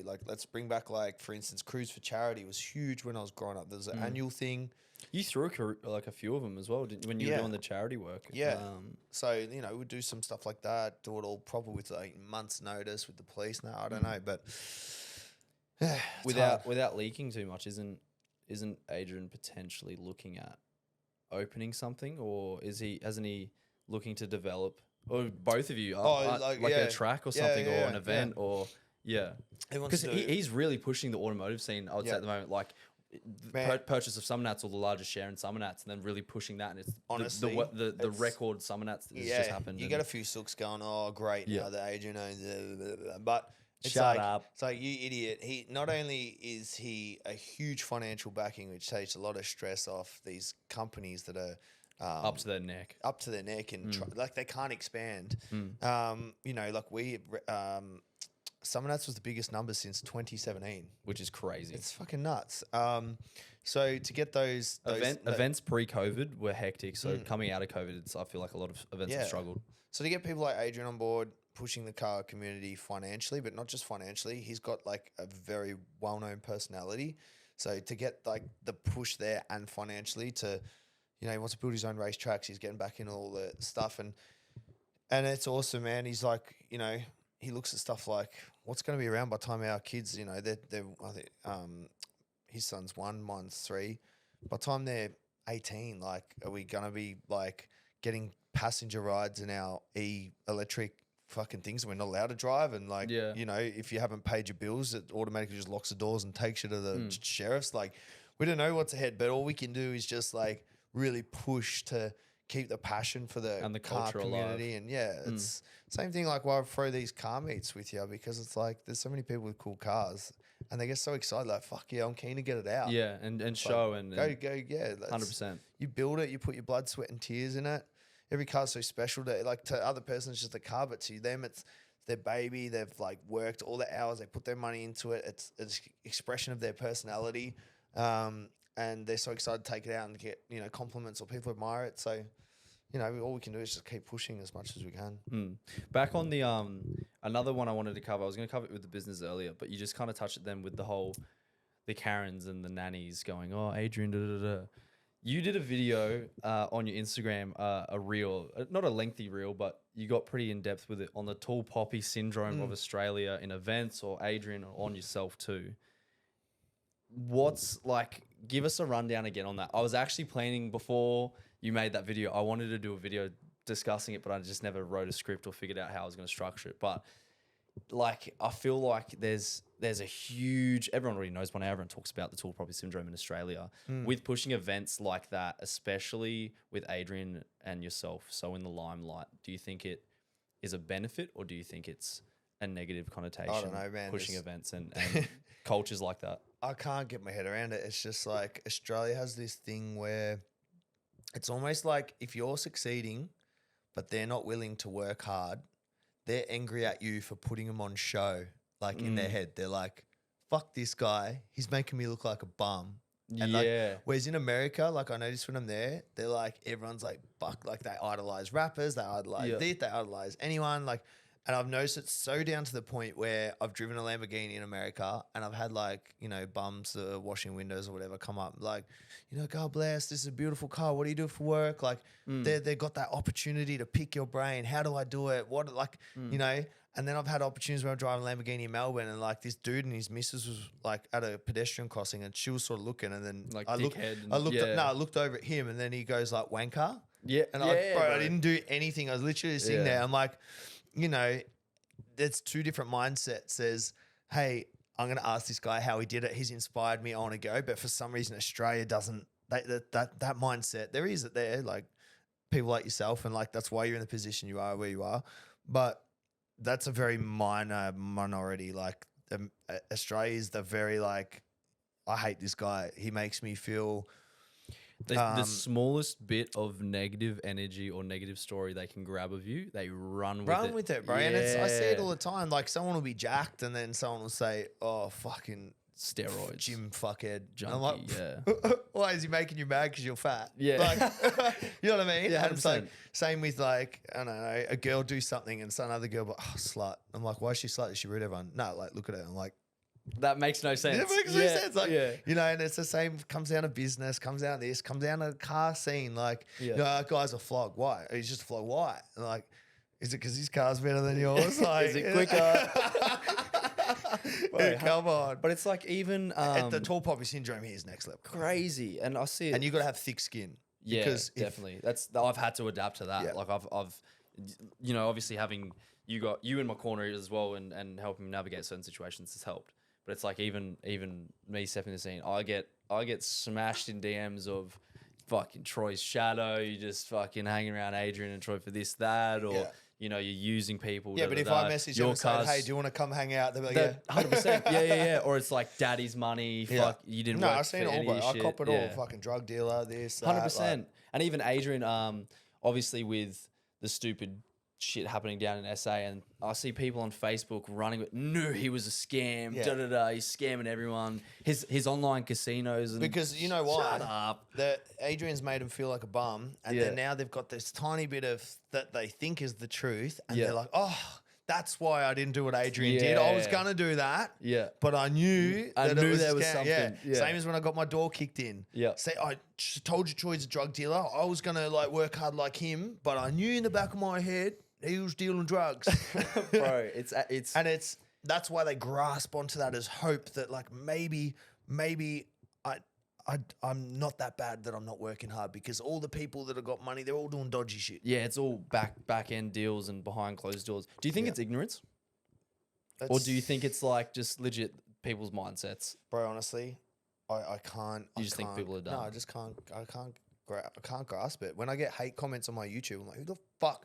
Like, let's bring back, like, for instance, Cruise for Charity was huge when I was growing up. There's an annual thing. You threw a few of them as well, didn't you, when you were doing the charity work? Yeah. So, you know, we'd do some stuff like that, do it all proper with, like, months' notice with the police. No, I don't know, but without leaking too much, isn't Adrian potentially looking at opening something, or hasn't he looking to develop? Or both of you, a track or something, or an event, or because he's really pushing the automotive scene. I would say at the moment, like Man. purchase of Summernats or the largest share in Summernats, and then really pushing that. And it's Honestly, the it's- record Summernats that has just happened. You and- get a few sooks going, oh, great, Yeah. now the Adrian owns it, but it's Shut like, up. It's like, you idiot. He not only is he a huge financial backing, which takes a lot of stress off these companies that are up to their neck. and like they can't expand. You know, like Summernats was the biggest number since 2017. Which is crazy. It's fucking nuts. So to get those Events pre-COVID were hectic. So coming out of COVID, I feel like a lot of events have struggled. So to get people like Adrian on board, pushing the car community financially, but not just financially, he's got like a very well-known personality. So to get like the push there and financially to, you know, he wants to build his own racetracks. He's getting back into all the stuff and it's awesome, man. He's like, you know, he looks at stuff like what's going to be around by the time our kids, you know, I think his son's 1, mine's 3. By the time they're 18, like, are we going to be like getting passenger rides in our electric fucking things we're not allowed to drive? And like, you know, if you haven't paid your bills, it automatically just locks the doors and takes you to the sheriff's. Like, we don't know what's ahead, but all we can do is just like really push to keep the passion for the car culture community. alive. And it's same thing like why I throw these car meets with you, because it's like there's so many people with cool cars and they get so excited, like, fuck yeah, I'm keen to get it out. Yeah, and show and Go, yeah. 100%. You build it, you put your blood, sweat, and tears in it. Every car's so special to other person, it's just a car, but to them, it's their baby. They've like worked all the hours, they put their money into it. It's expression of their personality. And they're so excited to take it out and get, you know, compliments or people admire it. So, you know, all we can do is just keep pushing as much as we can. Back on the another one I wanted to cover. I was going to cover it with the business earlier, but you just kind of touched it then with the Karens and the nannies going, oh, Adrian, da da da. You did a video on your Instagram, a reel, not a lengthy reel, but you got pretty in depth with it on the tall poppy syndrome of Australia in events, or Adrian, or on yourself too. What's like, give us a rundown again on that. I was actually planning before you made that video, I wanted to do a video discussing it, but I just never wrote a script or figured out how I was going to structure it. But like, I feel like there's a huge, everyone already knows by now, everyone talks about the tall poppy syndrome in Australia with pushing events like that, especially with Adrian and yourself so in the limelight. Do you think it is a benefit, or do you think it's a negative connotation? I don't know, man. Pushing events and cultures like that. I can't get my head around it. It's just like Australia has this thing where it's almost like if you're succeeding, but they're not willing to work hard, they're angry at you for putting them on show. Like in their head, they're like, fuck this guy. He's making me look like a bum. And like, whereas in America, like I notice when I'm there, they're like, everyone's like, fuck, like they idolize rappers, they idolize this, they idolize anyone. Like, and I've noticed it's so down to the point where I've driven a Lamborghini in America and I've had like, you know, bums washing windows or whatever come up like, you know, God bless, this is a beautiful car. What do you do for work? Like they got that opportunity to pick your brain. How do I do it? What, like, you know, and then I've had opportunities where I'm driving a Lamborghini in Melbourne and like this dude and his missus was like at a pedestrian crossing and she was sort of looking and then like I looked over at him and then he goes like wanker. Yeah. And I didn't do anything. I was literally sitting there. I'm like, you know, there's two different mindsets. Says, hey, I'm going to ask this guy how he did it. He's inspired me. I want to go. But for some reason, Australia doesn't, that mindset, there is it there, like people like yourself. And like, that's why you're in the position you are where you are. But that's a very minor minority. Like Australia is the very like, I hate this guy. He makes me feel... The smallest bit of negative energy or negative story they can grab of you, they run with it. Bro. Yeah. And I see it all the time. Like someone will be jacked and then someone will say, oh, fucking steroids, gym fuckhead. Junkie, I'm like, why is he making you mad because you're fat? Yeah. Like, you know what I mean? Yeah, and it's like, same with like, I don't know, a girl do something and some other girl, but slut. I'm like, why is she slut? Is she rude to everyone? No, like, look at her. I'm like, that makes no sense. It makes no sense. Like, you know, and it's the same, comes down to business, comes down to this, comes down to the car scene. Like, you know, that guy's a flog. Why? He's just a flog. Why? And like, is it because his car's better than yours? Like, is it quicker? Bro, come on. But it's like even... the tall poppy syndrome here is next level. Crazy. And I see it. And you got to have thick skin. Yeah, because definitely. I've had to adapt to that. Yeah. Like I've, you know, obviously having you in my corner as well and helping me navigate certain situations has helped. But it's like even me stepping the scene, I get smashed in DMs of fucking Troy's shadow. You just fucking hanging around Adrian and Troy for this, that, or you know, you're using people. Yeah, but if I message them and say, hey, do you want to come hang out? They'll be like, yeah. 100%. Yeah. Or it's like daddy's money. Fuck, you didn't work I've seen for it all, any bro. of I shit. cop it all. Fucking drug dealer, this, that. 100%. Like, and even Adrian, obviously with the stupid shit happening down in SA, and I see people on Facebook running with, no, he was a scam, Yeah. he's scamming everyone. His online casinos. And because you know why? Shut up. Adrian's made him feel like a bum, and then now they've got this tiny bit of that they think is the truth, and they're like, oh, that's why I didn't do what Adrian did. I was gonna do that, but I knew that it was there was scam. something. Yeah. Same as when I got my door kicked in. Say, I told you Troy's a drug dealer. I was gonna like work hard like him, but I knew in the back of my head he was dealing drugs. Bro, that's why they grasp onto that as hope that like maybe I'm not that bad that I'm not working hard, because all the people that have got money, they're all doing dodgy shit. Yeah, it's all back end deals and behind closed doors. Do you think it's ignorance? Or do you think it's like just legit people's mindsets? Bro, honestly, I can't. You just think people are dumb? No, I just can't. I can't grasp it. When I get hate comments on my YouTube, I'm like, who the fuck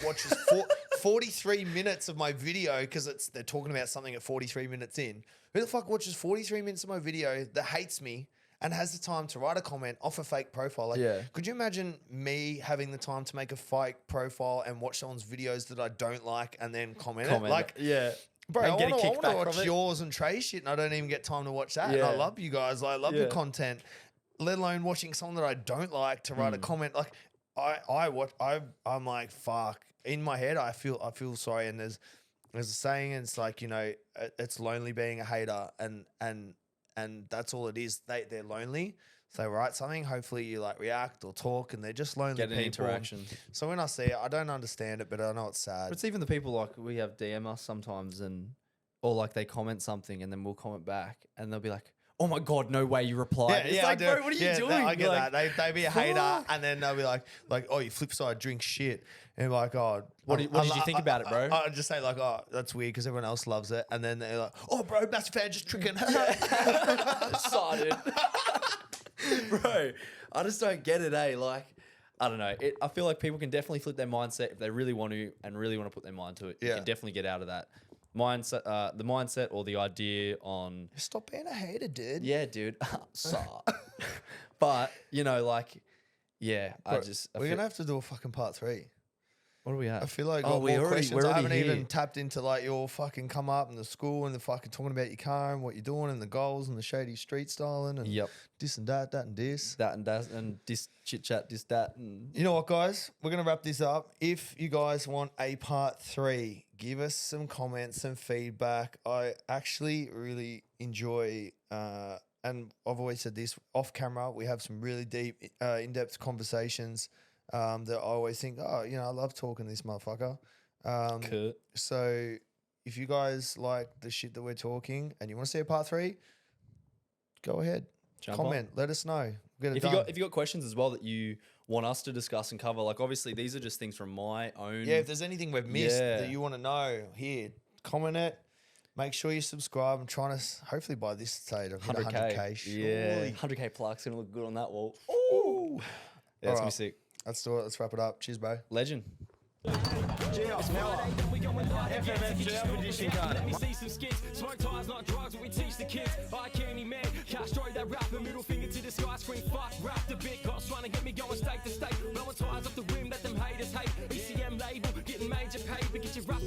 watches 43 minutes of my video because they're talking about something at 43 minutes in? Who the fuck watches 43 minutes of my video that hates me and has the time to write a comment off a fake profile? Like, could you imagine me having the time to make a fake profile and watch someone's videos that I don't like and then comment it? Like, bro, I want to watch yours and Trey's shit, and I don't even get time to watch that. And I love you guys. I love your content, let alone watching someone that I don't like to write a comment. Like, I'm like, fuck. In my head, I feel sorry. And there's a saying, and it's like, you know, it's lonely being a hater, and that's all it is. They're lonely. So they write something, hopefully you like react or talk, and they're just lonely Get an people. interaction. So when I see it, I don't understand it, but I know it's sad. But it's even the people like we have DM us sometimes, or like they comment something and then we'll comment back and they'll be like, oh my God, no way you replied. It's like, bro, what are you doing? I get like, that. They be a hater, and then they'll be like, oh, you flip side drink shit. And like, oh, what did you think about it, bro? I just say like, oh, that's weird because everyone else loves it. And then they're like, oh, bro, massive fan, just tricking. Excited. Bro, I just don't get it, eh? Like, I don't know. I feel like people can definitely flip their mindset if they really want to and really want to put their mind to it. You can definitely get out of that mindset, the mindset or the idea on. Stop being a hater, dude. Yeah, dude. But you know, like, yeah, bro, we're gonna have to do a fucking part 3. What do we have? I feel like more questions. I haven't even tapped into like your fucking come up and the school and the fucking talking about your car and what you're doing and the goals and the shady street styling and this and that and this. That and that and this chit chat, this, that. And you know what, guys? We're going to wrap this up. If you guys want a part 3, give us some comments, some feedback. I actually really enjoy, and I've always said this, off camera, we have some really deep, in-depth conversations. That I always think, oh, you know, I love talking to this motherfucker. So if you guys like the shit that we're talking and you want to see a part 3, go ahead. Comment. Let us know. We'll get it done. If you got questions as well that you want us to discuss and cover, like obviously these are just things from my own. Yeah, if there's anything we've missed that you want to know, here, comment it. Make sure you subscribe. I'm trying to, hopefully by this stage, I've hit 100K. Yeah, 100K plaque's going to look good on that wall. Ooh. Yeah, it's going to be sick. Let's do it. Let's wrap it up. Cheers, bro. Legend. Let me see some skits. Smoke tires, not drugs, we teach the kids. I can't man, destroy that rapper. Middle finger to the sky, scream fuck, rap the big cops trying to get me going state to state. Blowing tires off the rim, let them haters hate. ECM label, getting major pay, we get you rap.